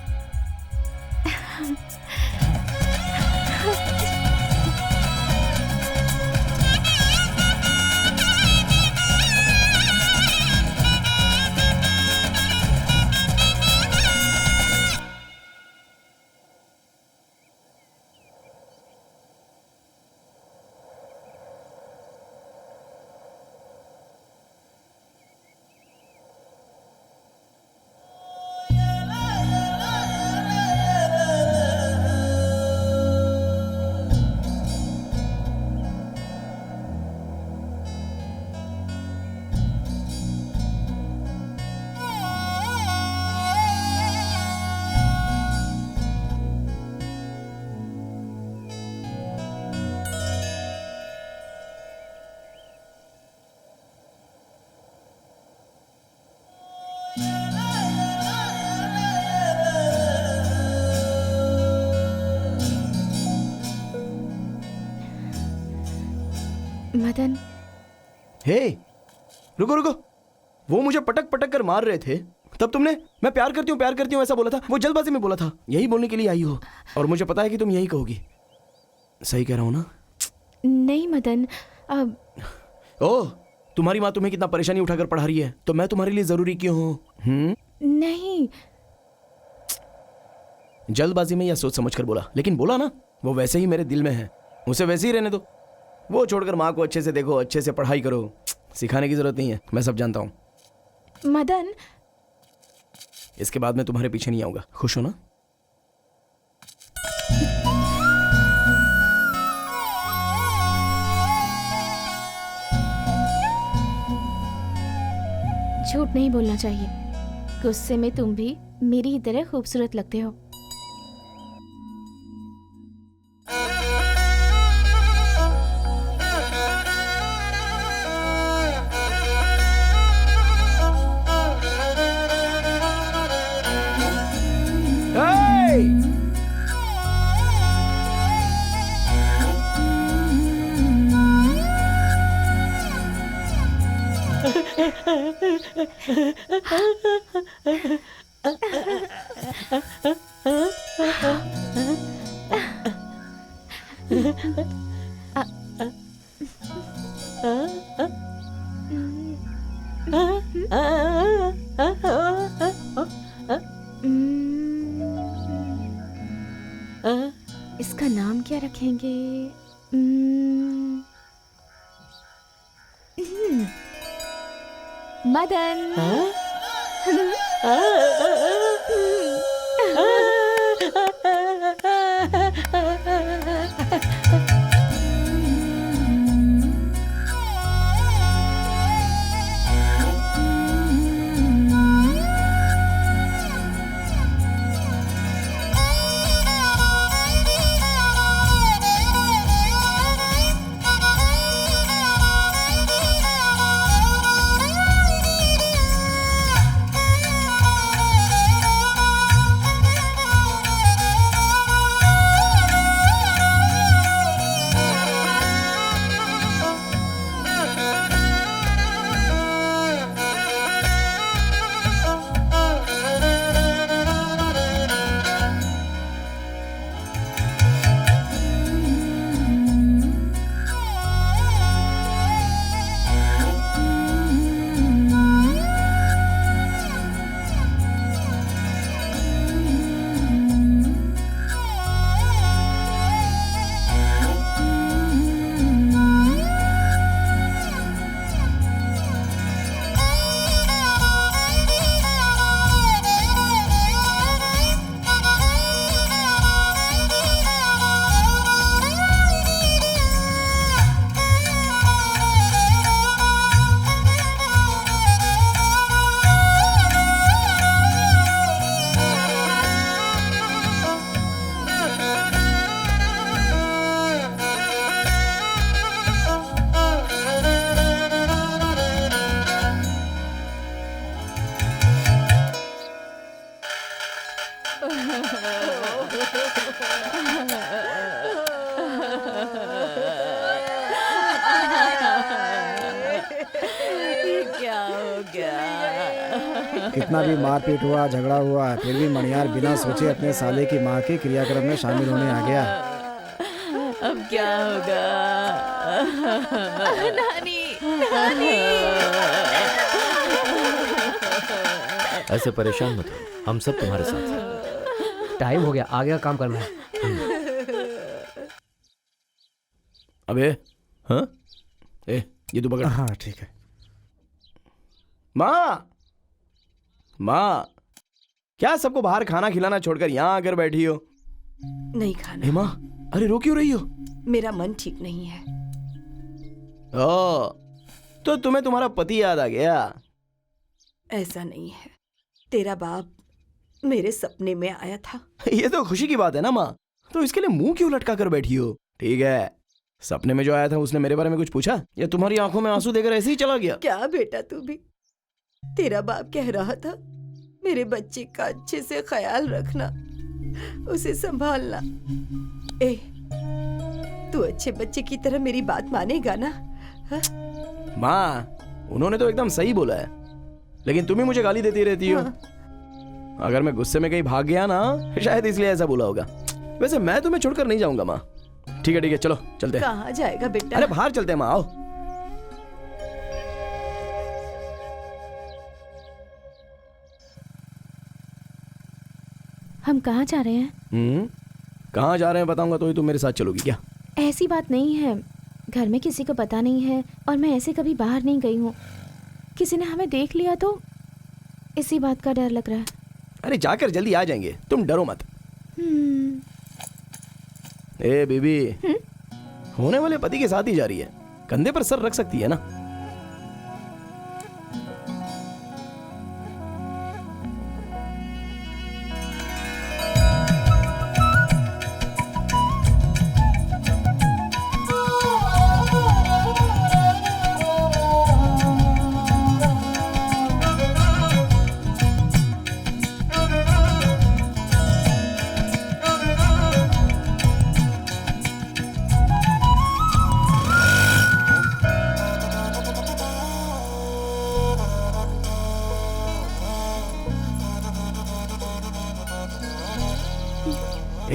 मदन,
हे, रुको रुको। वो मुझे पटक पटक कर मार रहे थे, तब तुमने मैं प्यार करती हूँ ऐसा बोला था। वो जल्दबाजी में बोला था, यही बोलने के लिए आई हो, और मुझे पता है कि तुम यही कहोगी। सही कह रहा हूँ ना?
नहीं मदन, अब
ओह, तुम्हारी माँ तुम्हें कितना परेशानी उठाकर पढ़ा रही है, तो मैं तुम्हारे लिए जरूरी क्यों हूँ?
नहीं,
जल्दबाजी में या सोच समझ कर बोला, लेकिन बोला ना, वो वैसे ही मेरे दिल में है, उसे वैसे ही रहने दो। वो छोड़कर माँ को अच्छे से देखो, अच्छे से पढ़ाई करो, सिखाने की जरूरत नहीं है, मैं सब जानता हूँ।
मदन,
इसके बाद मैं तुम्हारे पीछे नहीं आऊंगा, खुश हो ना?
झूठ नहीं बोलना चाहिए। गुस्से में तुम भी मेरी ही तरह खूबसूरत लगते हो। इसका नाम क्या रखेंगे? मदन।
क्या हो गया?
कितना भी मारपीट हुआ, झगड़ा हुआ, फिर भी मणियार बिना सोचे अपने साले की माँ के क्रियाक्रम में शामिल होने आ गया।
अब क्या होगा?
नानी, नानी।
ऐसे परेशान मत हो, हम सब तुम्हारे साथ हैं।
टाइम हो गया, आगे का काम करना है।
अबे हाँ, ये तो पकड़।
हाँ ठीक है।
माँ, माँ, क्या सबको बाहर खाना खिलाना छोड़कर यहाँ आकर बैठी हो?
नहीं खाना।
माँ, अरे रो क्यों रही हो?
मेरा मन ठीक नहीं है।
ओ, तो तुम्हें तुम्हारा पति याद आ गया?
ऐसा नहीं है, तेरा बाप मेरे सपने में आया था।
ये तो खुशी की बात है ना माँ, तो इसके लिए मुंह क्यों लटका कर बैठी हो? ठीक है, सपने में जो आया था उसने मेरे बारे में कुछ पूछा या तुम्हारी आंखों में आंसू देकर ऐसे ही चला गया?
क्या बेटा, तू भी, तेरा बाप कह रहा था मेरे बच्चे का अच्छे से ख्याल रखना, उसे संभालना। ए, तू अच्छे बच्चे की तरह मेरी बात मानेगा ना? हा?
माँ, उन्होंने तो एकदम सही बोला है, लेकिन तुम ही मुझे गाली देती रहती हो। अगर मैं गुस्से में कहीं भाग गया ना, शायद इसलिए ऐसा बोला होगा। वैसे मैं तुम्हें छोड़कर नहीं जाऊंगा माँ। ठीक है, चलो चलते हैं।
कहाँ जाएगा बेटा?
अरे बाहर चलते हैं माँ, आओ।
हम कहाँ जा रहे हैं?
कहाँ जा रहे हैं बताऊंगा तो ही तुम मेरे साथ चलोगी क्या?
ऐसी बात नहीं है, घर में किसी को पता नहीं है और मैं ऐसे कभी बाहर नहीं गई हूँ। किसी ने हमें देख लिया तो इसी बात का डर लग रहा है।
अरे जाकर जल्दी आ जाएंगे, तुम डरो मत। ए बेबी, होने वाले पति के साथ ही जा रही है, कंधे पर सर रख सकती है ना?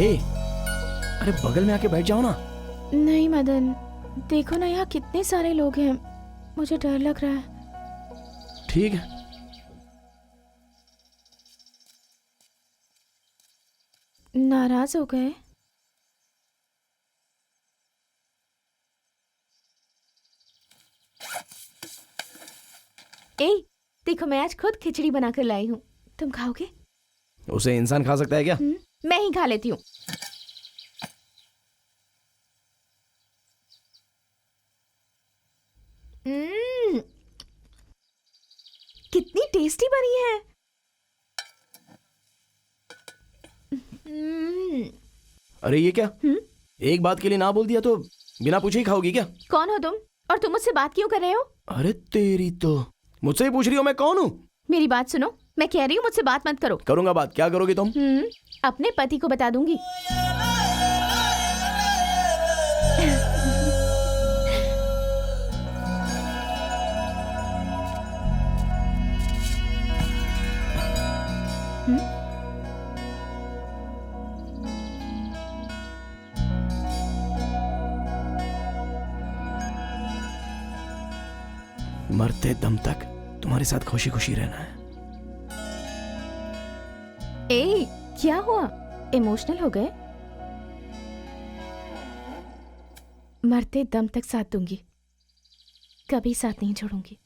ए, अरे बगल में आके बैठ जाओ ना।
नहीं मदन, देखो ना यहाँ कितने सारे लोग हैं, मुझे डर लग रहा है।
ठीक है।
नाराज हो गए? ए, देखो मैं आज खुद खिचड़ी बनाकर लाई हूँ, तुम खाओगे?
उसे इंसान खा सकता है क्या?
मैं ही खा लेती हूँ। कितनी टेस्टी बनी है।
अरे ये क्या? एक बात के लिए ना बोल दिया तो बिना पूछे ही खाओगी क्या?
कौन हो तुम और तुम मुझसे बात क्यों कर रहे हो?
अरे तेरी तो, मुझसे ही पूछ रही हो मैं कौन हूँ?
मेरी बात सुनो, मैं कह रही हूँ मुझसे बात मत करो।
करूंगा बात, क्या करोगी तुम?
अपने पति को बता दूंगी।
मरते दम तक तुम्हारे साथ खुशी खुशी रहना है।
ए, क्या हुआ? इमोशनल हो गए? मरते दम तक साथ दूंगी, कभी साथ नहीं छोड़ूंगी।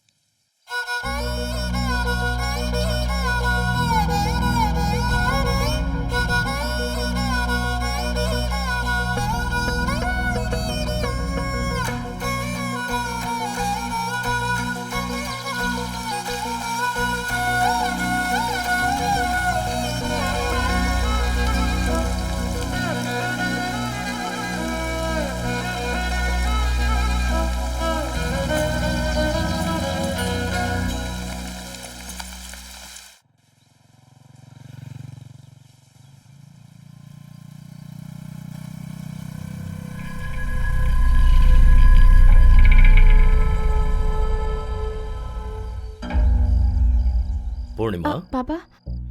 पूर्णिमा,
पापा।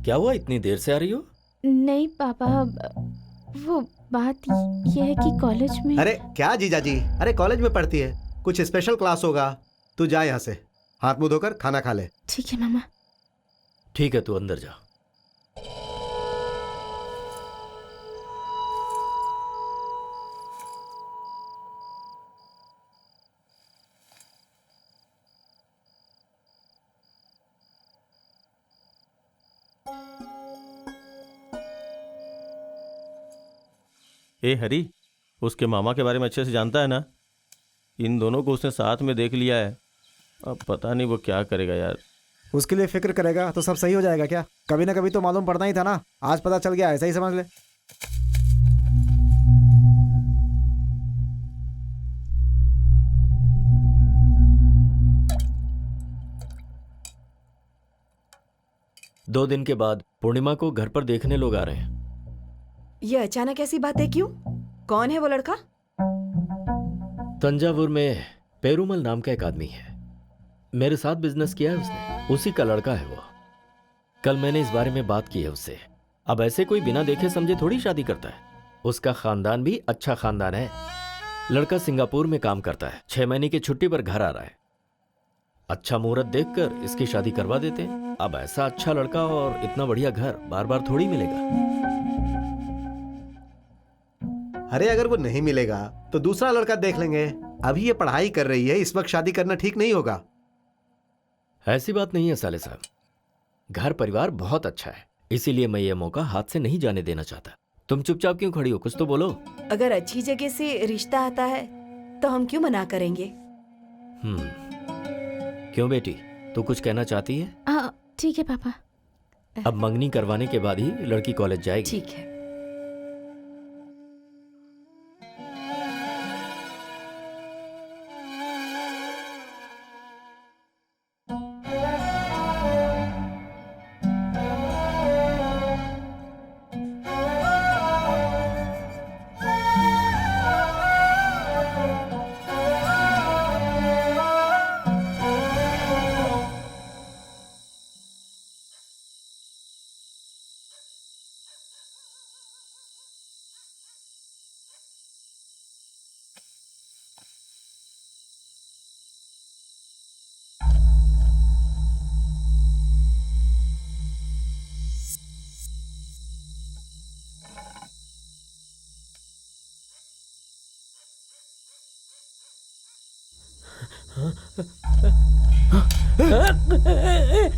क्या हुआ, इतनी देर से आ रही हो?
नहीं पापा, वो बात यह है कि कॉलेज में।
अरे क्या जीजा जी, अरे कॉलेज में पढ़ती है, कुछ स्पेशल क्लास होगा। तू जा यहाँ से, हाथ मुंह धोकर खाना खा ले।
ठीक है मामा।
ठीक है, तू अंदर जा।
ए हरी, उसके मामा के बारे में अच्छे से जानता है ना? इन दोनों को उसने साथ में देख लिया है, अब पता नहीं वो क्या करेगा यार।
उसके लिए फिक्र करेगा तो सब सही हो जाएगा क्या? कभी ना कभी तो मालूम पड़ना ही था ना, आज पता चल गया, ऐसा ही समझ ले।
दो दिन के बाद पूर्णिमा को घर पर देखने लोग आ रहे हैं।
ये अचानक ऐसी बातें क्यों? कौन है वो लड़का?
तंजावुर में पेरूमल नाम का एक आदमी है, मेरे साथ बिजनेस किया है उसने, उसी का लड़का है वो। कल मैंने इस बारे में बात की है उससे। अब ऐसे कोई बिना देखे समझे थोड़ी शादी करता है। उसका खानदान भी अच्छा खानदान है। लड़का सिंगापुर में काम करता है, 6 महीने की छुट्टी पर घर आ रहा है। अच्छा मुहूर्त देखकर इसकी शादी करवा देते हैं। अब ऐसा अच्छा लड़का और इतना बढ़िया घर बार बार थोड़ी मिलेगा।
अरे अगर वो नहीं मिलेगा तो दूसरा लड़का देख लेंगे। अभी ये पढ़ाई कर रही है, इस वक्त शादी करना ठीक नहीं होगा।
ऐसी बात नहीं है साले साहब, घर परिवार बहुत अच्छा है, इसीलिए मैं ये मौका हाथ से नहीं जाने देना चाहता। तुम चुपचाप क्यों खड़ी हो, कुछ तो बोलो।
अगर अच्छी जगह से रिश्ता आता है तो हम क्यों मना करेंगे?
क्यों बेटी, तू कुछ कहना चाहती है?
ठीक है पापा।
अब मंगनी करवाने के बाद ही लड़की कॉलेज जाएगी।
ठीक है।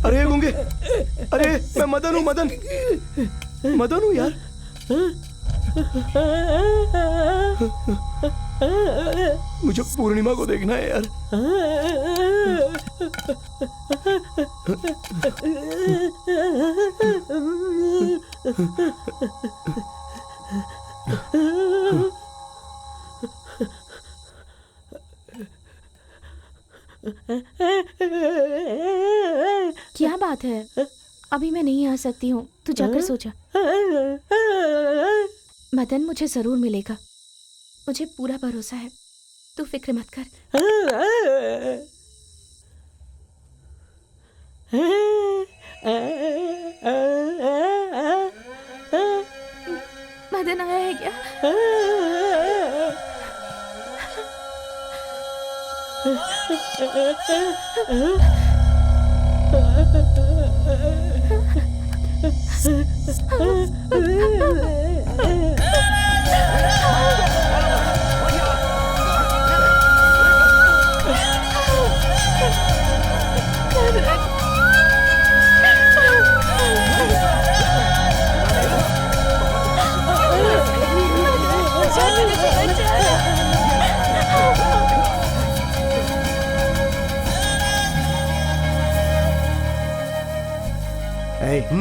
अरे गूंगे, अरे मैं मदन हूँ, मदन हूँ यार। मुझे पूर्णिमा को देखना है यार।
क्या बात है? अभी मैं नहीं आ सकती हूँ, तू जाकर सो जा। मदन मुझे जरूर मिलेगा, मुझे पूरा भरोसा है, तू फिक्र मत कर। मदन आया है क्या?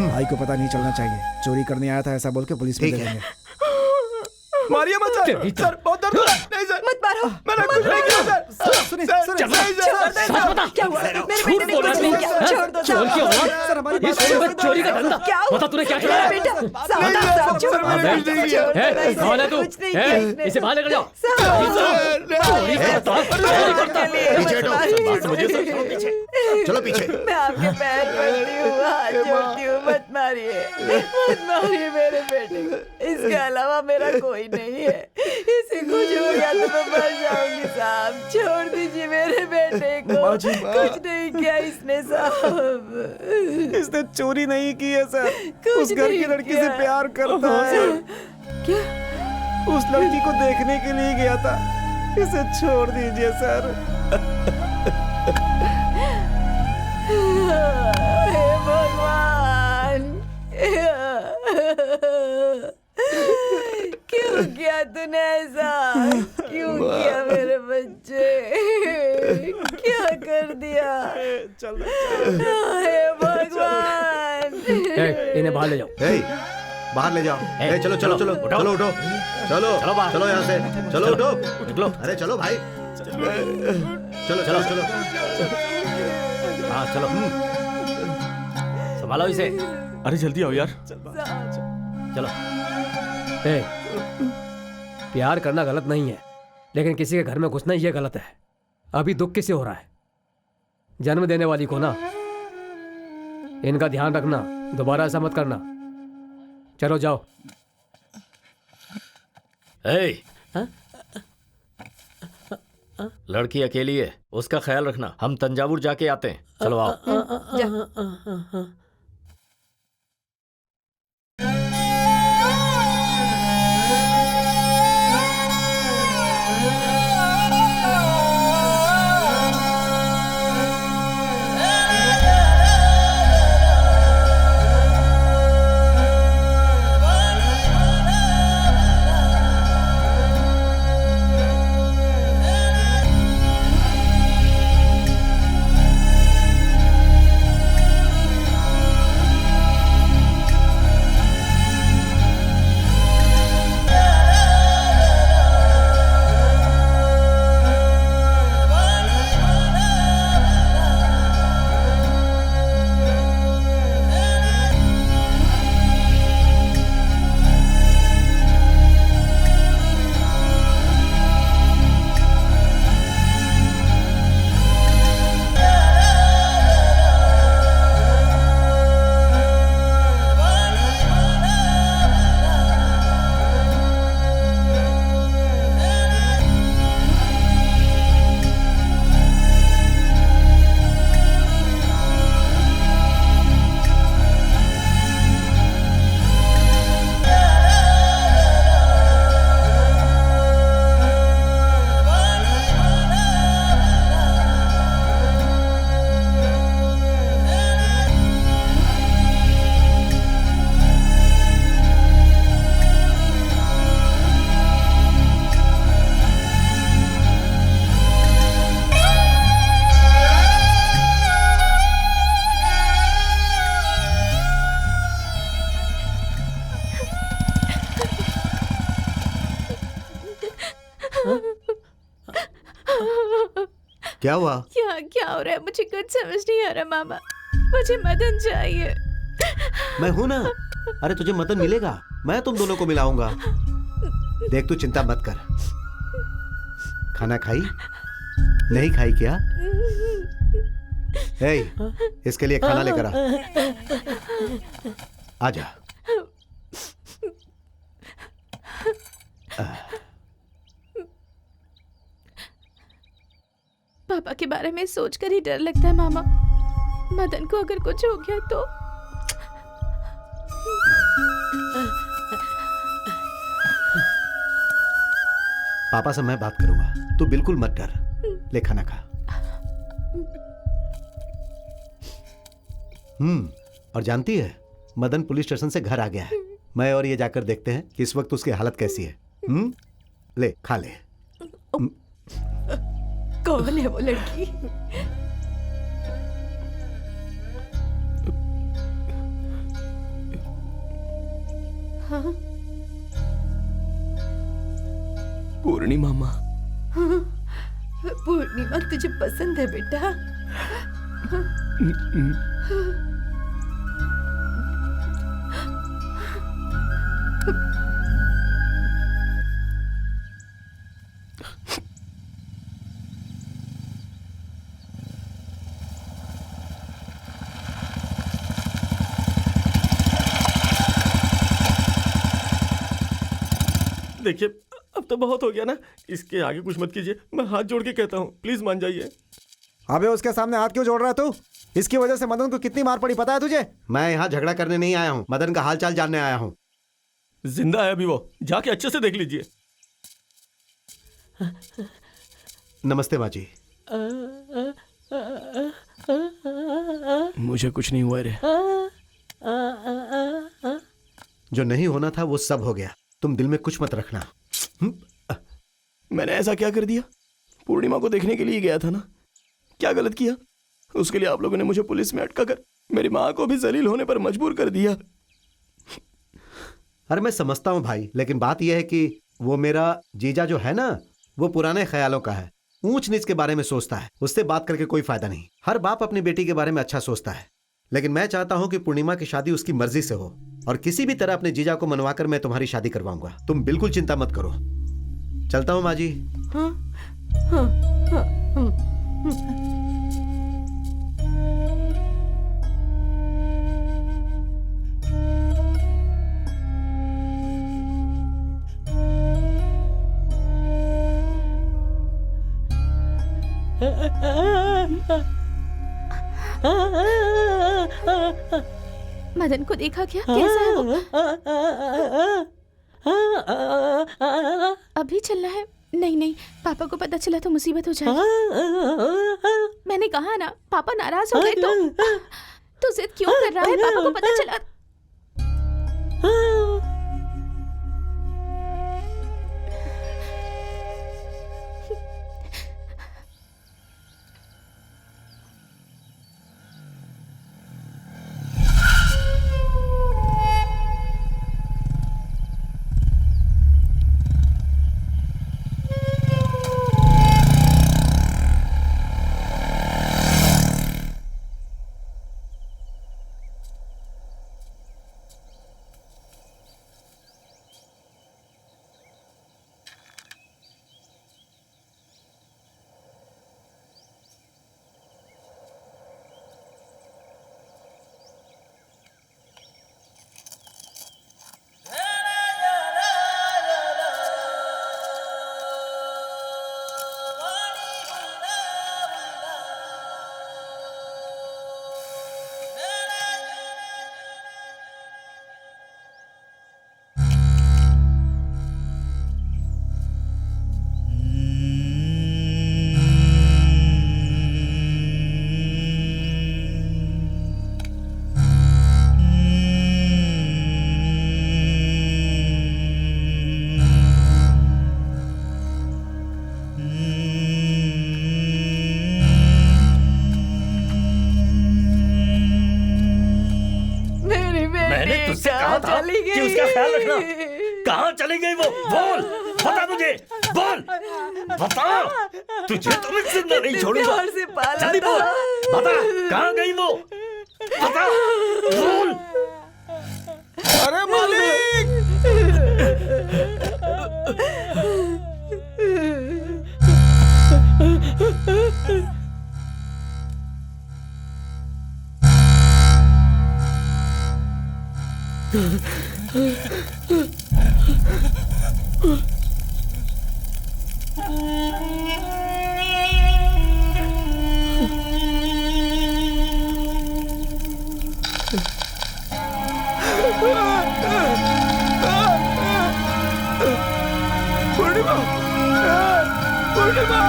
भाई को पता नहीं चलना चाहिए, चोरी करने आया था ऐसा बोल के पुलिस में दे देंगे।
मारिए मत सर, सर बहुत दर्द हो रहा है। नहीं सर, मत मारो, मैंने कुछ नहीं किया सर।
सुनिए,
क्या हुआ? मेरे बेटे ने कुछ नहीं किया। छोड़ दो
चोर की औलाद, सर हमारी बात सुनो। चोरी का धंधा,
क्या हुआ?
बता तूने क्या किया है?
बेटा, साहब, छोड़ दो।
कौन है तू? इसे बाहर लेकर जाओ।
चलो पीछे।
मैं आपके पैर पड़ती हूँ, हाथ जोड़ती हूँ, मत मारिए मेरे बेटे को। इसके अलावा मेरा कोई नहीं है। इसे कुछ हो गया तो मैं मर जाऊंगी साहब। छोड़ दीजिए मेरे बेटे को। कुछ नहीं किया इसने साहब।
इसने चोरी नहीं की है सर, उस घर की लड़की से प्यार करता है।
क्या?
उस लड़की को देखने के लिए गया था, इसे छोड़ दीजिए सर।
हे भगवान, क्यों किया तूने ऐसा? क्यों किया मेरे बच्चे? क्या कर दिया? हे भगवान।
इन्हें बाहर ले जाओ।
बाहर ले जाओ। चलो चलो चलो चलो उठो, चलो चलो यहाँ से, चलो उठो। अरे चलो भाई, चलो चलो चलो।
हाँ चलो, संभालो इसे।
अरे जल्दी आओ यार।
चलो।
प्यार करना गलत नहीं है, लेकिन किसी के घर में घुसना ये गलत है। अभी दुख किसे हो रहा है? जन्म देने वाली को ना। इनका ध्यान रखना, दोबारा ऐसा मत करना। चलो जाओ।
लड़की अकेली है, उसका ख्याल रखना। हम तंजावुर जाके आते हैं। चलो आओ।
क्या हुआ?
यहाँ क्या हो रहा है मुझे कुछ समझ नहीं आ रहा मामा। मुझे मदन चाहिए।
मैं हूं ना। अरे तुझे मदन मिलेगा, मैं तुम दोनों को मिलाऊंगा। देख तू चिंता मत कर। खाना खाई? नहीं खाई क्या? हे, इसके लिए खाना लेकर आ जा।
पापा के बारे में सोचकर ही डर लगता है मामा। मदन को अगर कुछ हो गया तो।
पापा से मैं बात करूंगा, तू बिल्कुल मत डर। ले खाना खा। और जानती है, मदन पुलिस स्टेशन से घर आ गया है। मैं और ये जाकर देखते हैं कि इस वक्त उसकी हालत कैसी है। ले खा ले।
कौन है वो लड़की? हाँ?
पूर्णिमा माँ।
पूर्णिमा तुझे पसंद है बेटा?
देखिए, अब तो बहुत हो गया ना, इसके आगे कुछ मत कीजिए। मैं हाथ जोड़ के कहता हूँ, प्लीज मान जाइए।
अबे उसके सामने हाथ क्यों जोड़ रहा है तू? इसकी वजह से मदन को कितनी मार पड़ी पता है तुझे?
मैं यहाँ झगड़ा करने नहीं आया हूँ, मदन का हालचाल जानने आया हूँ।
जिंदा है अभी वो, जाके अच्छे से देख लीजिए।
नमस्ते माँ जी।
मुझे कुछ नहीं हुआ रे।
जो नहीं होना था वो सब हो गया, तुम दिल में कुछ मत रखना।
मैंने ऐसा क्या कर दिया? पूर्णिमा को देखने के लिए गया था ना, क्या गलत किया? उसके लिए आप लोगों ने मुझे पुलिस में अटका कर मेरी माँ को भी जलील होने पर मजबूर कर दिया।
अरे मैं समझता हूँ भाई, लेकिन बात यह है कि वो मेरा जीजा जो है ना, वो पुराने ख्यालों का है, ऊंच नीच के बारे में सोचता है। उससे बात करके कोई फायदा नहीं। हर बाप अपनी बेटी के बारे में अच्छा सोचता है, लेकिन मैं चाहता हूँ कि पूर्णिमा की शादी उसकी मर्जी से हो, और किसी भी तरह अपने जीजा को मनवाकर मैं तुम्हारी शादी करवाऊंगा। तुम बिल्कुल चिंता मत करो। चलता हूँ माँ जी।
हाँ, हाँ, हाँ,
मदन को देखा क्या? कैसा है वो? अभी चलना है? नहीं नहीं, पापा को पता चला तो मुसीबत हो जाएगी। मैंने कहा ना, पापा नाराज हो गए तो जिद क्यों कर रहा है? पापा को पता चला।
तुझसे कहा था कि उसका ख्याल रखना। कहाँ चली गई वो? बोल, बता मुझे। बोल, बता, तुझे तो मैं जिंदा नहीं छोड़ूंगा।
प्यार से पाला
जल्दी बोल,
था।
बता, कहाँ गई वो? बता, बोल।
अरे मालिक! पूर्णिमा! पूर्णिमा! पूर्णिमा!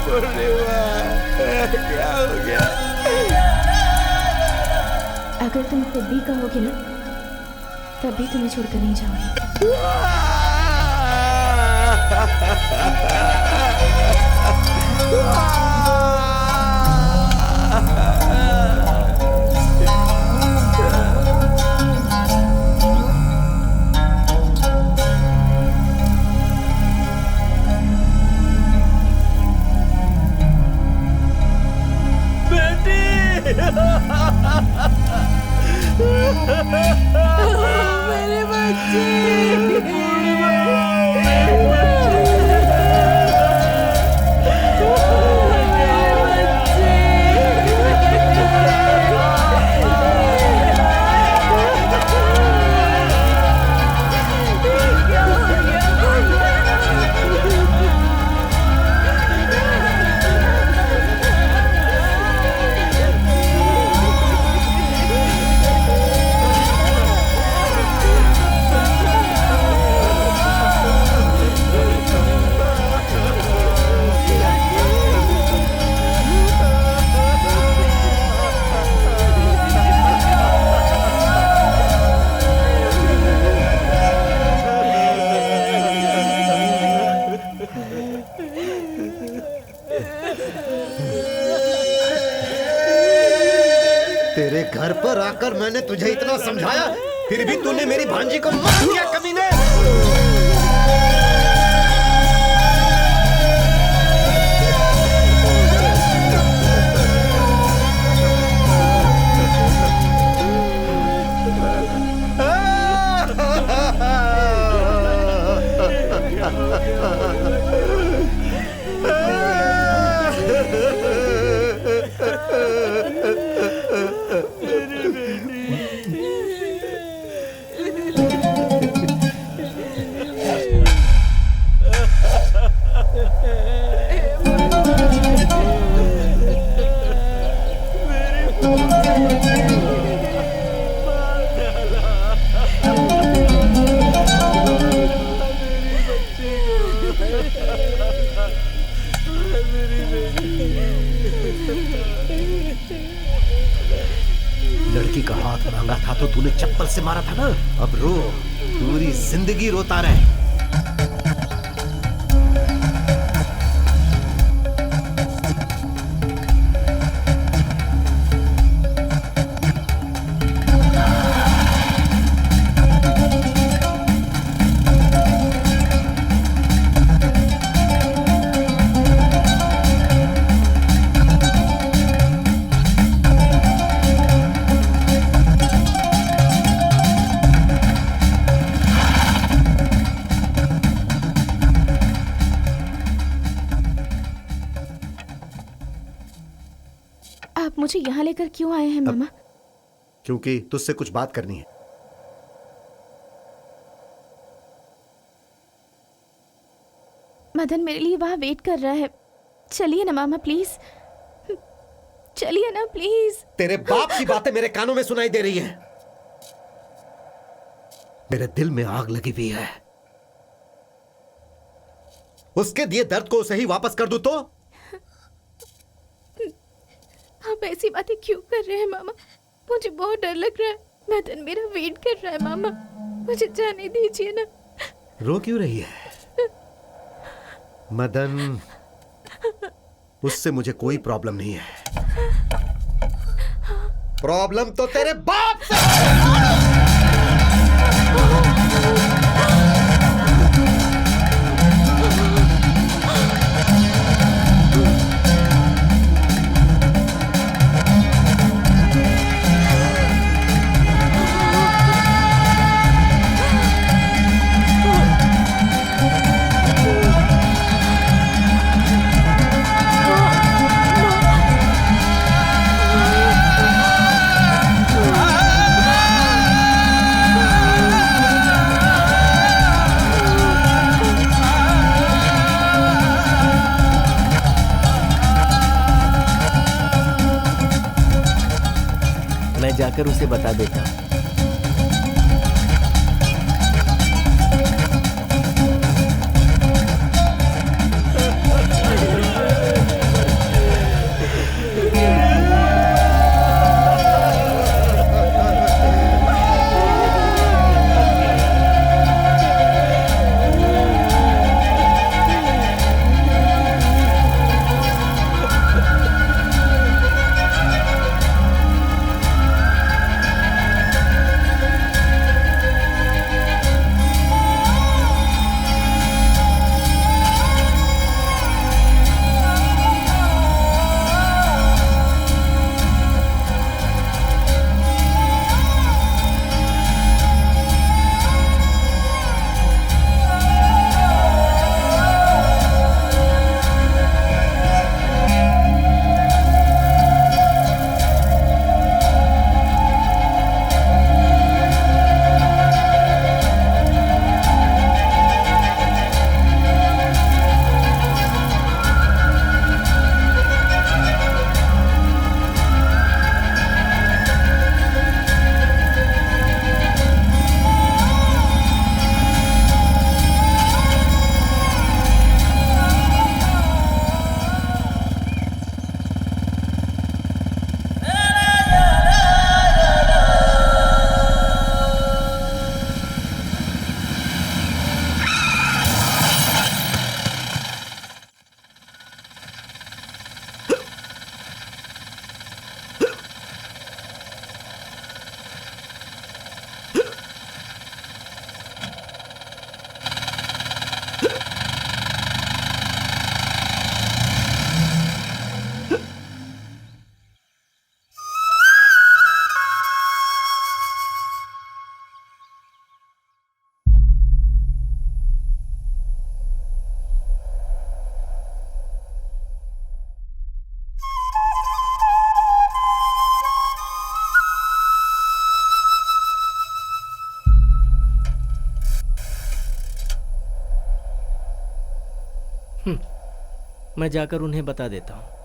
पूर्णिमा! क्या हो गया?
अगर तुम खुद भी कहोगे ना, तब भी तुम्हें छोड़कर नहीं जाऊंगी।
मेरे बच्चे।
तेरे घर पर आकर मैंने तुझे इतना समझाया, फिर भी तूने मेरी भांजी को मार दिया कमीने। लड़की का हाथ मांगा था तो तूने चप्पल से मारा था ना, अब रो, पूरी जिंदगी रोता रहे।
आप मुझे यहाँ लेकर क्यों आए हैं मामा?
क्योंकि तुझसे कुछ बात करनी है।
मदन मेरे लिए वहाँ वेट कर रहा है। चलिए ना मामा प्लीज, चलिए ना प्लीज।
तेरे बाप की बातें मेरे कानों में सुनाई दे रही हैं। मेरे दिल में आग लगी हुई है। उसके दिए दर्द को उसे ही वापस कर दूं तो?
आप ऐसी बातें क्यों कर रहे हैं मामा? मुझे बहुत डर लग रहा है। मदन मेरा वेट कर रहा है मामा, मुझे जाने दीजिए ना।
रो क्यों रही है? मदन, उससे मुझे कोई प्रॉब्लम नहीं है। प्रॉब्लम तो तेरे बाप से है।
मैं जाकर उसे बता देता हूँ। मैं जाकर उन्हें बता देता हूँ।